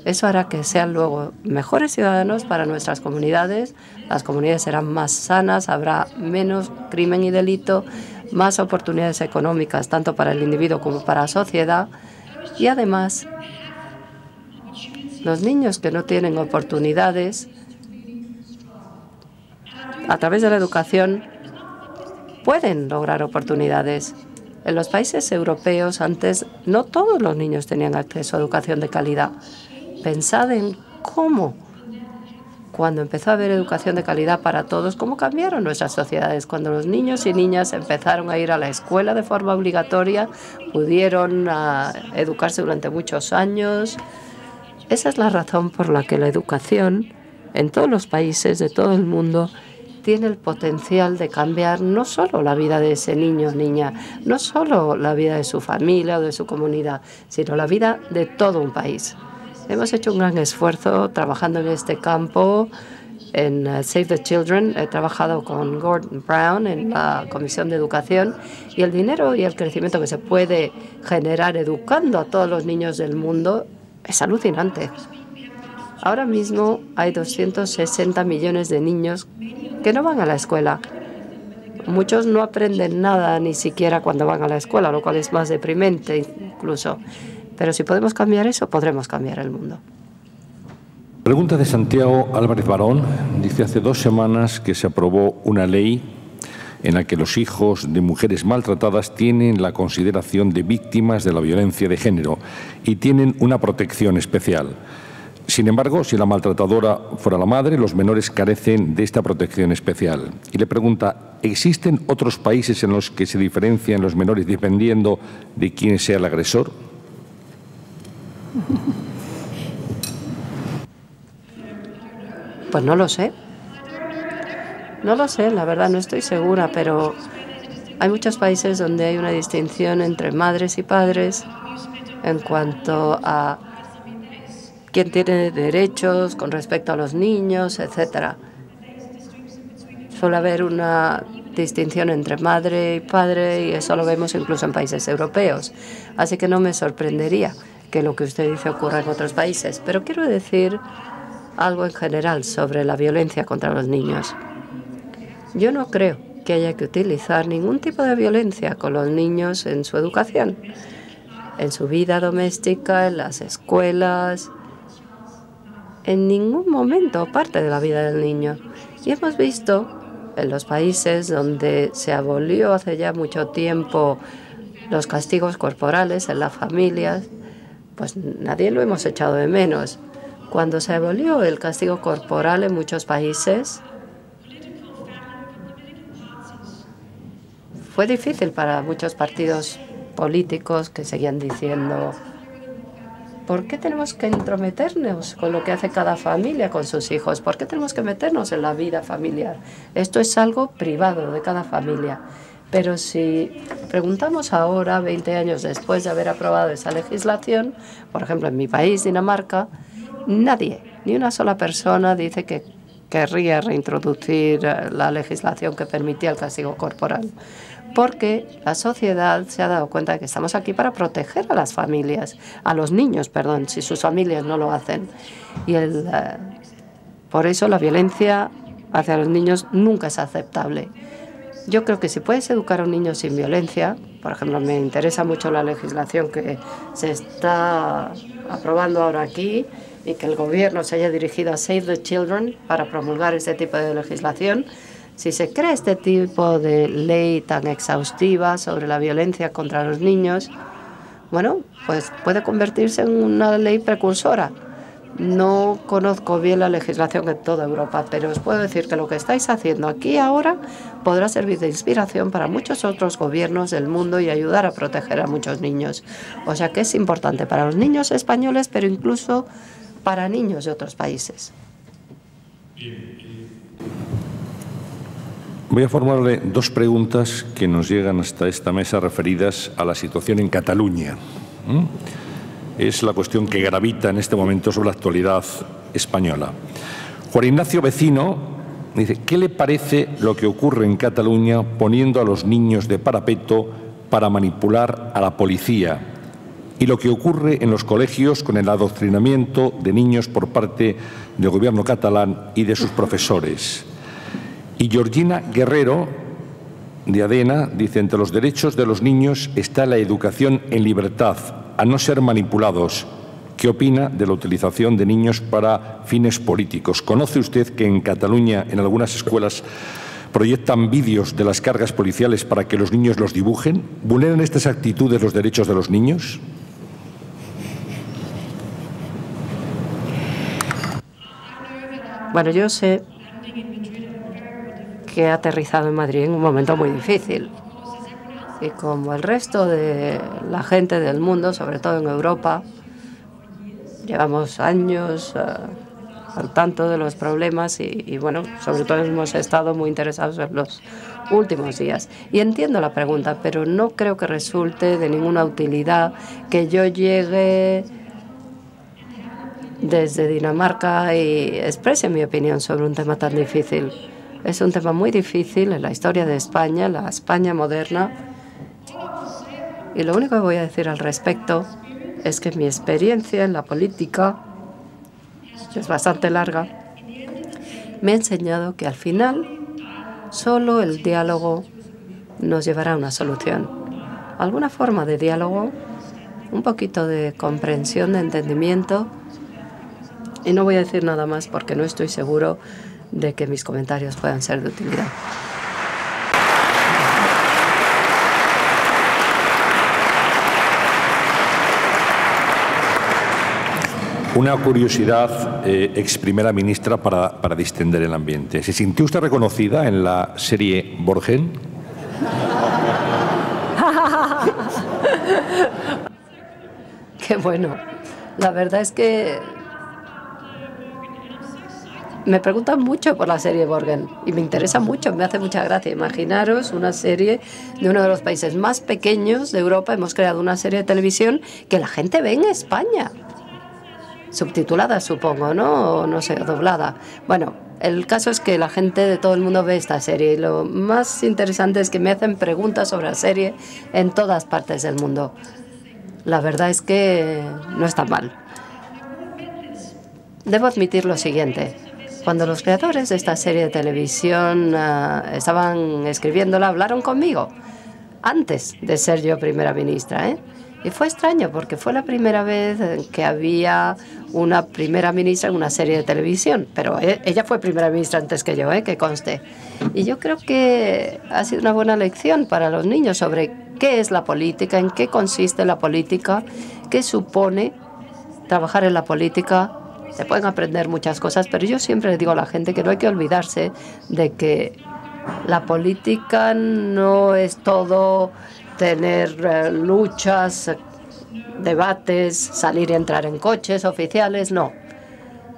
eso hará que sean luego mejores ciudadanos para nuestras comunidades. Las comunidades serán más sanas, habrá menos crimen y delito, más oportunidades económicas, tanto para el individuo como para la sociedad. Y además, los niños que no tienen oportunidades, a través de la educación, pueden lograr oportunidades. En los países europeos, antes, no todos los niños tenían acceso a educación de calidad. Pensad en cómo, cuando empezó a haber educación de calidad para todos, cómo cambiaron nuestras sociedades. Cuando los niños y niñas empezaron a ir a la escuela de forma obligatoria, pudieron educarse durante muchos años. Esa es la razón por la que la educación en todos los países de todo el mundo tiene el potencial de cambiar no solo la vida de ese niño o niña, no solo la vida de su familia o de su comunidad, sino la vida de todo un país. Hemos hecho un gran esfuerzo trabajando en este campo en Save the Children. He trabajado con Gordon Brown en la Comisión de Educación, y el dinero y el crecimiento que se puede generar educando a todos los niños del mundo es alucinante. Ahora mismo hay 260 millones de niños que no van a la escuela. Muchos no aprenden nada ni siquiera cuando van a la escuela, lo cual es más deprimente incluso. Pero si podemos cambiar eso, podremos cambiar el mundo. Pregunta de Santiago Álvarez Barón. Dice: hace 2 semanas que se aprobó una ley en la que los hijos de mujeres maltratadas tienen la consideración de víctimas de la violencia de género y tienen una protección especial. Sin embargo, si la maltratadora fuera la madre, los menores carecen de esta protección especial. Y le pregunta: ¿existen otros países en los que se diferencian los menores dependiendo de quién sea el agresor? Pues no lo sé. No lo sé, la verdad no estoy segura, pero hay muchos países donde hay una distinción entre madres y padres en cuanto a quién tiene derechos con respecto a los niños, etcétera. Suele haber una distinción entre madre y padre, y eso lo vemos incluso en países europeos. Así que no me sorprendería que lo que usted dice ocurra en otros países. Pero quiero decir algo en general sobre la violencia contra los niños. Yo no creo que haya que utilizar ningún tipo de violencia con los niños en su educación, en su vida doméstica, en las escuelas, en ningún momento parte de la vida del niño. Y hemos visto en los países donde se abolió hace ya mucho tiempo los castigos corporales en las familias, pues nadie lo hemos echado de menos. Cuando se abolió el castigo corporal en muchos países, fue difícil para muchos partidos políticos que seguían diciendo: ¿por qué tenemos que intrometernos con lo que hace cada familia con sus hijos? ¿Por qué tenemos que meternos en la vida familiar? Esto es algo privado de cada familia. Pero si preguntamos ahora, 20 años después de haber aprobado esa legislación, por ejemplo, en mi país, Dinamarca, nadie, ni una sola persona dice que querría reintroducir la legislación que permitía el castigo corporal. Porque la sociedad se ha dado cuenta de que estamos aquí para proteger a las familias, a los niños, perdón, si sus familias no lo hacen. Y por eso la violencia hacia los niños nunca es aceptable. Yo creo que si puedes educar a un niño sin violencia, por ejemplo, me interesa mucho la legislación que se está aprobando ahora aquí y que el gobierno se haya dirigido a Save the Children para promulgar este tipo de legislación. Si se crea este tipo de ley tan exhaustiva sobre la violencia contra los niños, bueno, pues puede convertirse en una ley precursora. No conozco bien la legislación en toda Europa, pero os puedo decir que lo que estáis haciendo aquí ahora podrá servir de inspiración para muchos otros gobiernos del mundo y ayudar a proteger a muchos niños. O sea que es importante para los niños españoles, pero incluso para niños de otros países. Voy a formularle dos preguntas que nos llegan hasta esta mesa referidas a la situación en Cataluña. Es la cuestión que gravita en este momento sobre la actualidad española. Juan Ignacio Vecino dice, ¿qué le parece lo que ocurre en Cataluña poniendo a los niños de parapeto para manipular a la policía? Y lo que ocurre en los colegios con el adoctrinamiento de niños por parte del gobierno catalán y de sus profesores. Y Georgina Guerrero, de ADENA, dice, entre los derechos de los niños está la educación en libertad, a no ser manipulados. ¿Qué opina de la utilización de niños para fines políticos? ¿Conoce usted que en Cataluña, en algunas escuelas, proyectan vídeos de las cargas policiales para que los niños los dibujen? ¿Vulneran estas actitudes los derechos de los niños? Bueno, yo sé que he aterrizado en Madrid en un momento muy difícil. Y como el resto de la gente del mundo, sobre todo en Europa, llevamos años al tanto de los problemas y, bueno, sobre todo hemos estado muy interesados en los últimos días. Y entiendo la pregunta, pero no creo que resulte de ninguna utilidad que yo llegue desde Dinamarca y exprese mi opinión sobre un tema tan difícil. Es un tema muy difícil en la historia de España, la España moderna. Y lo único que voy a decir al respecto es que mi experiencia en la política, que es bastante larga, me ha enseñado que al final solo el diálogo nos llevará a una solución. Alguna forma de diálogo, un poquito de comprensión, de entendimiento. Y no voy a decir nada más porque no estoy seguro de que mis comentarios puedan ser de utilidad. Una curiosidad, ex primera ministra, para distender el ambiente. ¿Se sintió usted reconocida en la serie Borgen? Qué bueno. La verdad es que me preguntan mucho por la serie Borgen y me interesa mucho, me hace mucha gracia. Imaginaros una serie de uno de los países más pequeños de Europa. Hemos creado una serie de televisión que la gente ve en España. Subtitulada, supongo, ¿no? O no sé, doblada. Bueno, el caso es que la gente de todo el mundo ve esta serie y lo más interesante es que me hacen preguntas sobre la serie en todas partes del mundo. La verdad es que no está mal. Debo admitir lo siguiente. Cuando los creadores de esta serie de televisión estaban escribiéndola, hablaron conmigo antes de ser yo primera ministra, Y fue extraño porque fue la primera vez que había una primera ministra en una serie de televisión. Pero ella fue primera ministra antes que yo, que conste. Y yo creo que ha sido una buena lección para los niños sobre qué es la política, en qué consiste la política, qué supone trabajar en la política. Se pueden aprender muchas cosas, pero yo siempre le digo a la gente que no hay que olvidarse de que la política no es todo tener luchas, debates, salir y entrar en coches oficiales, no.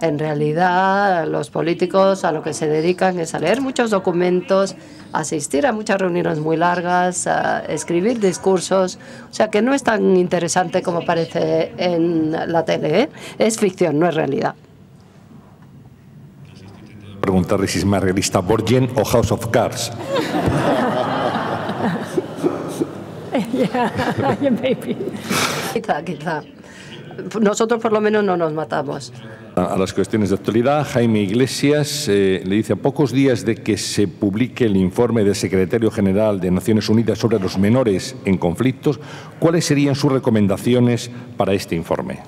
En realidad, los políticos a lo que se dedican es a leer muchos documentos, asistir a muchas reuniones muy largas, a escribir discursos. O sea, que no es tan interesante como parece en la tele, Es ficción, no es realidad. Preguntarle si es más realista Borgen o House of Cards. Quizá. Nosotros por lo menos no nos matamos. A las cuestiones de actualidad, Jaime Iglesias le dice, a pocos días de que se publique el informe del Secretario General de Naciones Unidas sobre los menores en conflictos, ¿cuáles serían sus recomendaciones para este informe?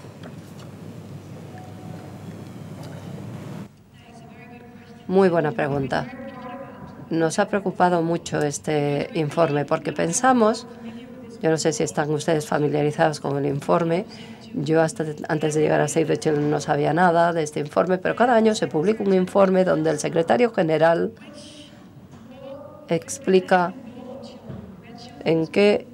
Muy buena pregunta. nos ha preocupado mucho este informe porque pensamos, yo no sé si están ustedes familiarizados con el informe, yo hasta antes de llegar a Save the Children no sabía nada de este informe, pero cada año se publica un informe donde el secretario general explica en qué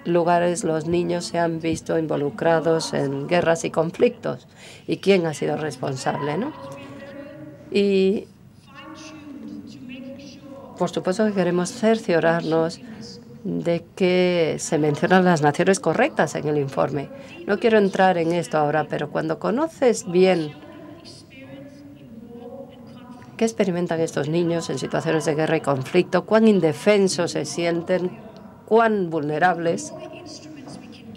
lugares los niños se han visto involucrados en guerras y conflictos y quién ha sido responsable, ¿no? Y por supuesto que queremos cerciorarnos de que se mencionan las naciones correctas en el informe. No quiero entrar en esto ahora, pero cuando conoces bien qué experimentan estos niños en situaciones de guerra y conflicto, cuán indefensos se sienten, cuán vulnerables,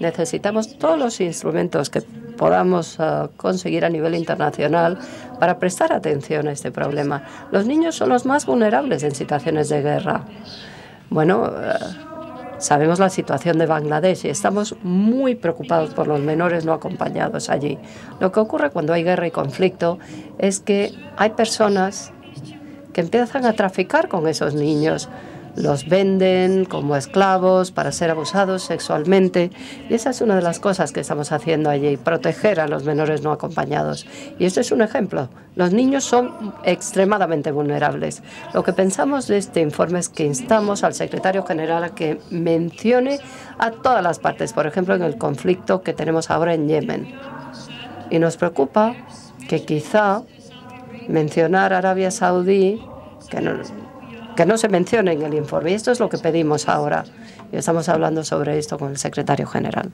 necesitamos todos los instrumentos que podamos conseguir a nivel internacional para prestar atención a este problema. Los niños son los más vulnerables en situaciones de guerra. Bueno, sabemos la situación de Bangladesh y estamos muy preocupados por los menores no acompañados allí. Lo que ocurre cuando hay guerra y conflicto es que hay personas que empiezan a traficar con esos niños. Los venden como esclavos para ser abusados sexualmente. Y esa es una de las cosas que estamos haciendo allí, proteger a los menores no acompañados. Y este es un ejemplo. Los niños son extremadamente vulnerables. Lo que pensamos de este informe es que instamos al secretario general a que mencione a todas las partes, por ejemplo, en el conflicto que tenemos ahora en Yemen. Y nos preocupa que quizá mencionar a Arabia Saudí, que no se mencione en el informe. Y esto es lo que pedimos ahora. Y estamos hablando sobre esto con el secretario general.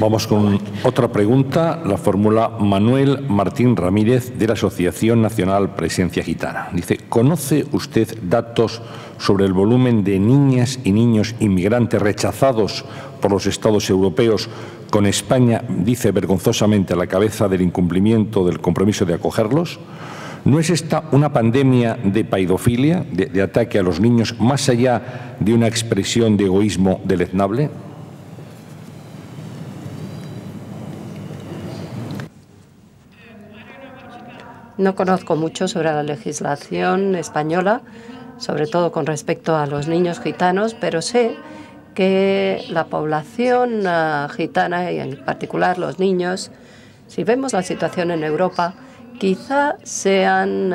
Vamos con otra pregunta. La formula Manuel Martín Ramírez, de la Asociación Nacional Presencia Gitana. Dice, ¿conoce usted datos sobre el volumen de niñas y niños inmigrantes rechazados por los Estados europeos, con España, dice vergonzosamente, a la cabeza del incumplimiento del compromiso de acogerlos? ¿No es esta una pandemia de paidofilia, de ataque a los niños, más allá de una expresión de egoísmo deleznable? No conozco mucho sobre la legislación española, sobre todo con respecto a los niños gitanos, pero sé que la población gitana, y en particular los niños, si vemos la situación en Europa, quizá sean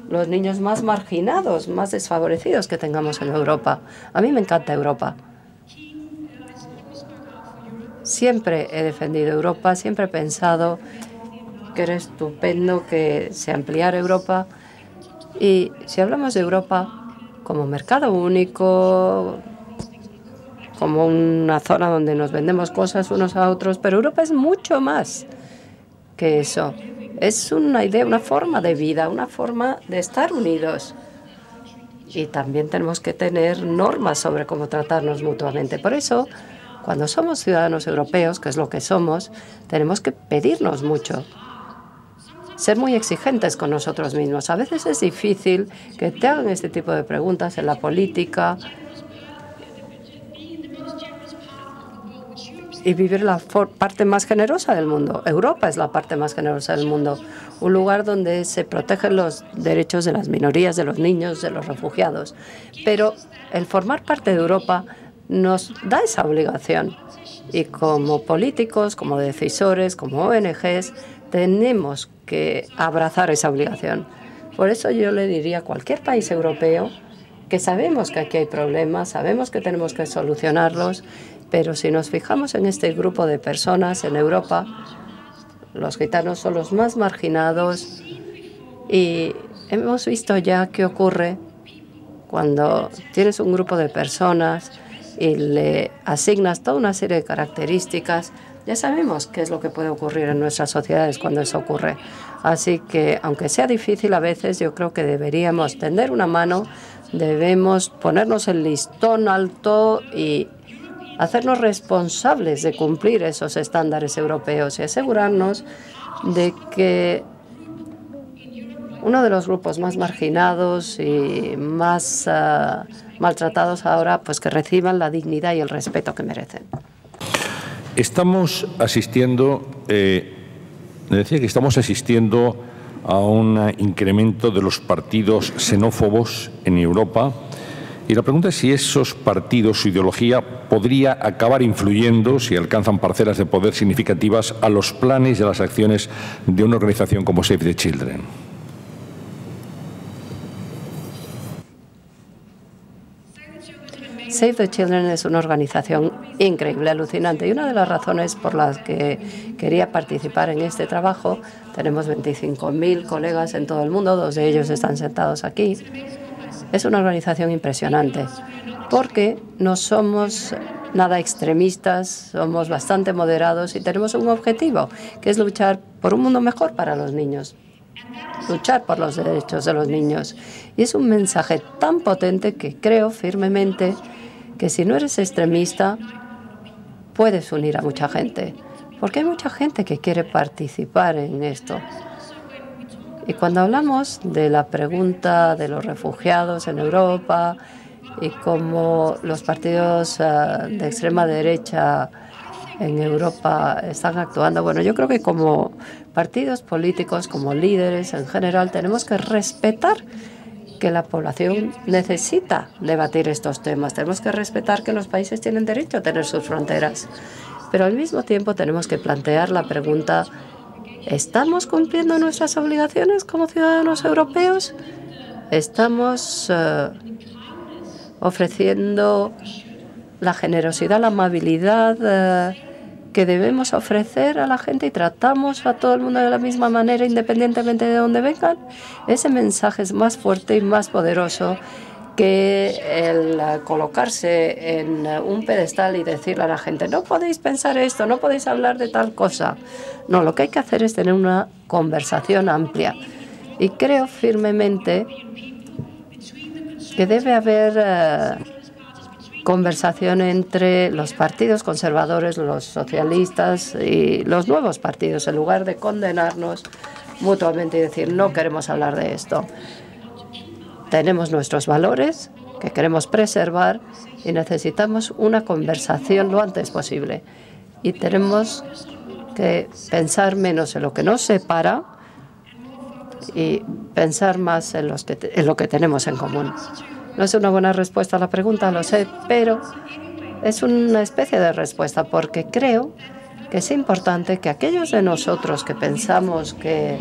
los niños más marginados, más desfavorecidos que tengamos en Europa. A mí me encanta Europa. Siempre he defendido Europa, siempre he pensado que era estupendo que se ampliara Europa. Y si hablamos de Europa como mercado único, como una zona donde nos vendemos cosas unos a otros, pero Europa es mucho más que eso. Es una idea, una forma de vida, una forma de estar unidos. Y también tenemos que tener normas sobre cómo tratarnos mutuamente. Por eso, cuando somos ciudadanos europeos, que es lo que somos, tenemos que pedirnos mucho. Ser muy exigentes con nosotros mismos. A veces es difícil que te hagan este tipo de preguntas en la política y vivir la parte más generosa del mundo. Europa es la parte más generosa del mundo, un lugar donde se protegen los derechos de las minorías, de los niños, de los refugiados. Pero el formar parte de Europa nos da esa obligación. Y como políticos, como decisores, como ONGs, tenemos que abrazar esa obligación. Por eso yo le diría a cualquier país europeo que sabemos que aquí hay problemas, sabemos que tenemos que solucionarlos, pero si nos fijamos en este grupo de personas en Europa, los gitanos son los más marginados y hemos visto ya qué ocurre cuando tienes un grupo de personas y le asignas toda una serie de características. Ya sabemos qué es lo que puede ocurrir en nuestras sociedades cuando eso ocurre. Así que, aunque sea difícil a veces, yo creo que deberíamos tender una mano, debemos ponernos el listón alto y hacernos responsables de cumplir esos estándares europeos y asegurarnos de que uno de los grupos más marginados y más maltratados ahora, pues que reciban la dignidad y el respeto que merecen. Estamos asistiendo, le decía que estamos asistiendo a un incremento de los partidos xenófobos en Europa. Y la pregunta es si esos partidos, su ideología, podría acabar influyendo, si alcanzan parcelas de poder significativas, a los planes y a las acciones de una organización como Save the Children. Save the Children es una organización increíble, alucinante, y una de las razones por las que quería participar en este trabajo, tenemos 25.000 colegas en todo el mundo, 2 de ellos están sentados aquí. Es una organización impresionante porque no somos nada extremistas, somos bastante moderados y tenemos un objetivo, que es luchar por un mundo mejor para los niños, luchar por los derechos de los niños. Y es un mensaje tan potente que creo firmemente que si no eres extremista, puedes unir a mucha gente, porque hay mucha gente que quiere participar en esto. Y cuando hablamos de la pregunta de los refugiados en Europa y cómo los partidos de extrema derecha en Europa están actuando, bueno, yo creo que como partidos políticos, como líderes en general, tenemos que respetar que la población necesita debatir estos temas. Tenemos que respetar que los países tienen derecho a tener sus fronteras. Pero al mismo tiempo tenemos que plantear la pregunta: ¿estamos cumpliendo nuestras obligaciones como ciudadanos europeos? ¿Estamos ofreciendo la generosidad, la amabilidad que debemos ofrecer a la gente y tratamos a todo el mundo de la misma manera independientemente de dónde vengan? Ese mensaje es más fuerte y más poderoso que el colocarse en un pedestal y decirle a la gente: no podéis pensar esto, no podéis hablar de tal cosa. No, lo que hay que hacer es tener una conversación amplia. Y creo firmemente que debe haber conversación entre los partidos conservadores, los socialistas y los nuevos partidos, en lugar de condenarnos mutuamente y decir: no queremos hablar de esto. Tenemos nuestros valores que queremos preservar y necesitamos una conversación lo antes posible. Y tenemos que pensar menos en lo que nos separa y pensar más en lo que tenemos en común. No es una buena respuesta a la pregunta, lo sé, pero es una especie de respuesta porque creo que es importante que aquellos de nosotros que pensamos que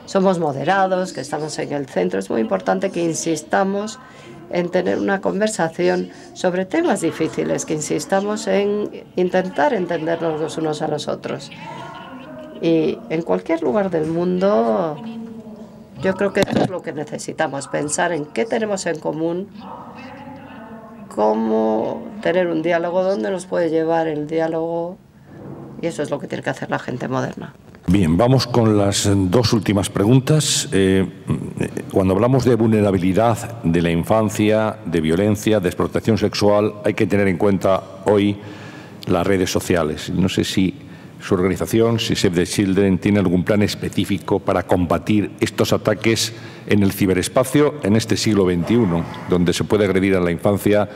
somos moderados, que estamos en el centro, es muy importante que insistamos en tener una conversación sobre temas difíciles, que insistamos en intentar entendernos los unos a los otros. Y en cualquier lugar del mundo, yo creo que eso es lo que necesitamos, pensar en qué tenemos en común, cómo tener un diálogo, dónde nos puede llevar el diálogo, y eso es lo que tiene que hacer la gente moderna. Bien, vamos con las 2 últimas preguntas. Cuando hablamos de vulnerabilidad de la infancia, de violencia, de explotación sexual, hay que tener en cuenta hoy las redes sociales. No sé si su organización, si Save the Children, tiene algún plan específico para combatir estos ataques en el ciberespacio en este siglo XXI, donde se puede agredir a la infancia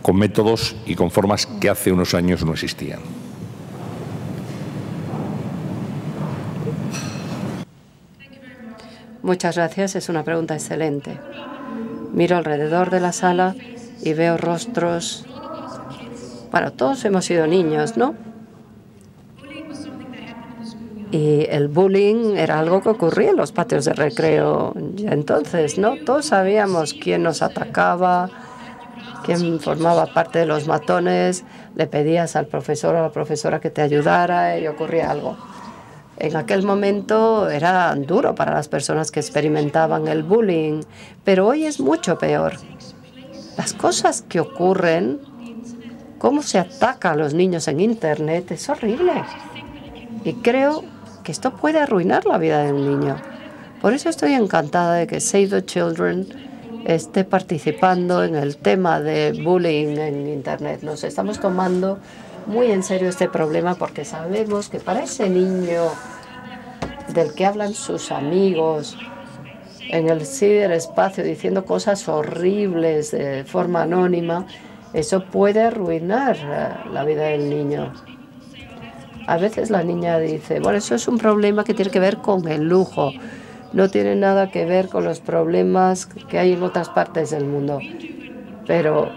con métodos y con formas que hace unos años no existían. Muchas gracias, es una pregunta excelente. Miro alrededor de la sala y veo rostros. Bueno, todos hemos sido niños, ¿no? Y el bullying era algo que ocurría en los patios de recreo ya entonces, ¿no? Todos sabíamos quién nos atacaba, quién formaba parte de los matones, le pedías al profesor o a la profesora que te ayudara y ocurría algo. En aquel momento era duro para las personas que experimentaban el bullying, pero hoy es mucho peor. Las cosas que ocurren, cómo se ataca a los niños en Internet, es horrible. Y creo que esto puede arruinar la vida de un niño. Por eso estoy encantada de que Save the Children esté participando en el tema de bullying en Internet. Nos estamos tomando muy en serio este problema porque sabemos que para ese niño del que hablan sus amigos en el ciberespacio diciendo cosas horribles de forma anónima, eso puede arruinar la vida del niño. A veces la niña dice, bueno, eso es un problema que tiene que ver con el lujo, no tiene nada que ver con los problemas que hay en otras partes del mundo. Pero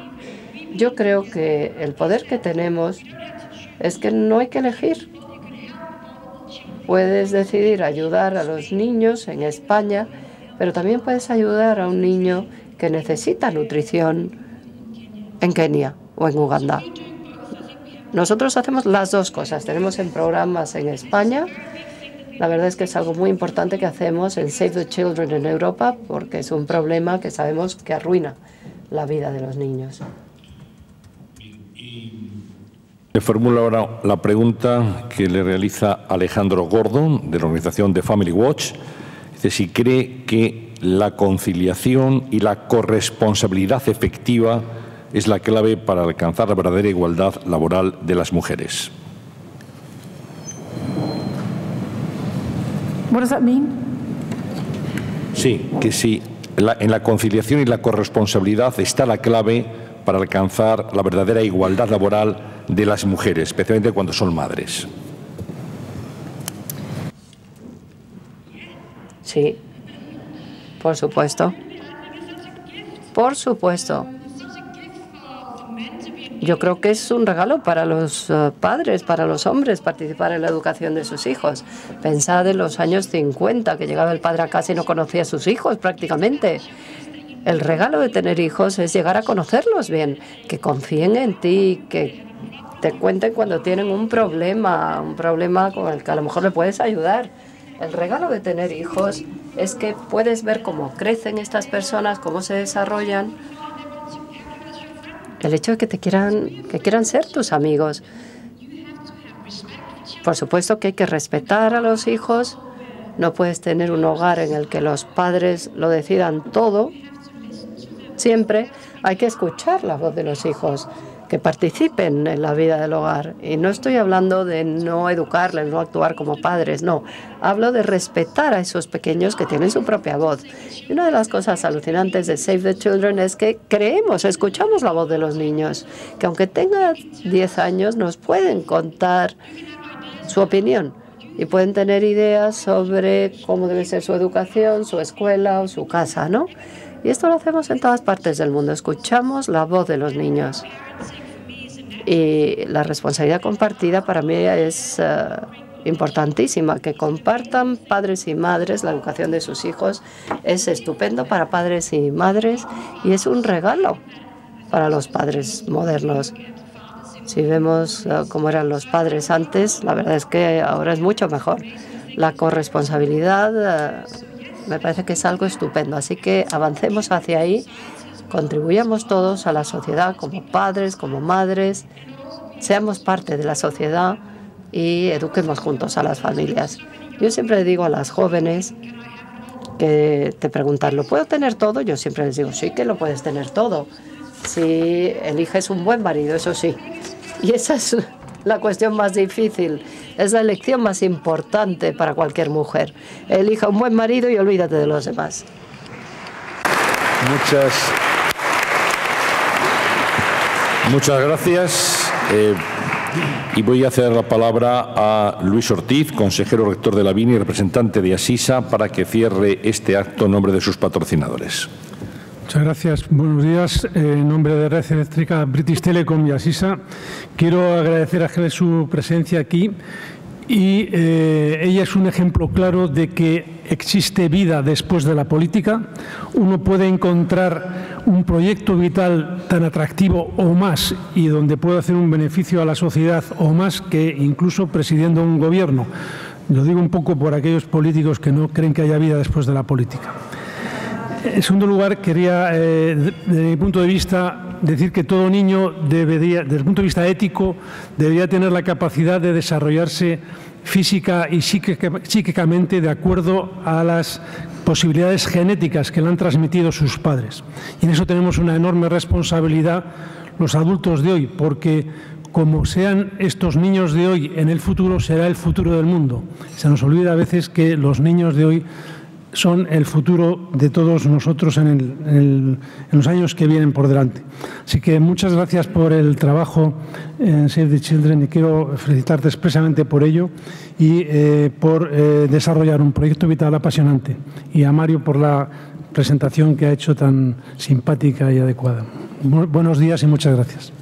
yo creo que el poder que tenemos es que no hay que elegir. Puedes decidir ayudar a los niños en España, pero también puedes ayudar a un niño que necesita nutrición en Kenia o en Uganda. Nosotros hacemos las dos cosas. Tenemos en programas en España. La verdad es que es algo muy importante que hacemos en Save the Children en Europa, porque es un problema que sabemos que arruina la vida de los niños. Le formulo ahora la pregunta que le realiza Alejandro Gordo, de la organización The Family Watch. Dice si cree que la conciliación y la corresponsabilidad efectiva es la clave para alcanzar la verdadera igualdad laboral de las mujeres. What does that mean? Sí, que sí. En la conciliación y la corresponsabilidad está la clave para alcanzar la verdadera igualdad laboral de las mujeres, especialmente cuando son madres. Sí, por supuesto. Por supuesto. Yo creo que es un regalo para los padres, para los hombres, participar en la educación de sus hijos. Pensad en los años 50, que llegaba el padre a casa y no conocía a sus hijos prácticamente. El regalo de tener hijos es llegar a conocerlos bien, que confíen en ti, que te cuenten cuando tienen un problema con el que a lo mejor le puedes ayudar. El regalo de tener hijos es que puedes ver cómo crecen estas personas, cómo se desarrollan. El hecho de que quieran ser tus amigos. Por supuesto que hay que respetar a los hijos. No puedes tener un hogar en el que los padres lo decidan todo. Siempre hay que escuchar la voz de los hijos, que participen en la vida del hogar. Y no estoy hablando de no educarles, no actuar como padres, no. Hablo de respetar a esos pequeños que tienen su propia voz. Y una de las cosas alucinantes de Save the Children es que escuchamos la voz de los niños, que aunque tengan 10 años nos pueden contar su opinión y pueden tener ideas sobre cómo debe ser su educación, su escuela o su casa, ¿no? Y esto lo hacemos en todas partes del mundo. Escuchamos la voz de los niños. Y la responsabilidad compartida para mí es importantísima. Que compartan padres y madres la educación de sus hijos es estupendo para padres y madres y es un regalo para los padres modernos. Si vemos cómo eran los padres antes, la verdad es que ahora es mucho mejor. La corresponsabilidad me parece que es algo estupendo. Así que avancemos hacia ahí. Contribuyamos todos a la sociedad como padres, como madres, seamos parte de la sociedad y eduquemos juntos a las familias. Yo siempre digo a las jóvenes que te preguntan, ¿lo puedo tener todo? Yo siempre les digo, sí que lo puedes tener todo. Si eliges un buen marido, eso sí. Y esa es la cuestión más difícil, es la elección más importante para cualquier mujer. Elija un buen marido y olvídate de los demás. Muchas gracias. Y voy a ceder la palabra a Luis Ortiz, consejero rector de la BINI y representante de Asisa, para que cierre este acto en nombre de sus patrocinadores. Muchas gracias. Buenos días. En nombre de Red Eléctrica, British Telecom y Asisa, quiero agradecer a Ángeles su presencia aquí. Y ella es un ejemplo claro de que existe vida después de la política. Uno puede encontrar un proyecto vital tan atractivo o más y donde puede hacer un beneficio a la sociedad o más que incluso presidiendo un gobierno. Lo digo un poco por aquellos políticos que no creen que haya vida después de la política. En segundo lugar, quería, desde mi punto de vista, decir que todo niño debería, desde el punto de vista ético, debería tener la capacidad de desarrollarse física y psíquicamente de acuerdo a las posibilidades genéticas que le han transmitido sus padres. Y en eso tenemos una enorme responsabilidad los adultos de hoy, porque como sean estos niños de hoy en el futuro, será el futuro del mundo. Se nos olvida a veces que los niños de hoy son el futuro de todos nosotros en los años que vienen por delante. Así que muchas gracias por el trabajo en Save the Children y quiero felicitarte expresamente por ello y por desarrollar un proyecto vital apasionante. Y a Mario por la presentación que ha hecho tan simpática y adecuada. Buenos días y muchas gracias.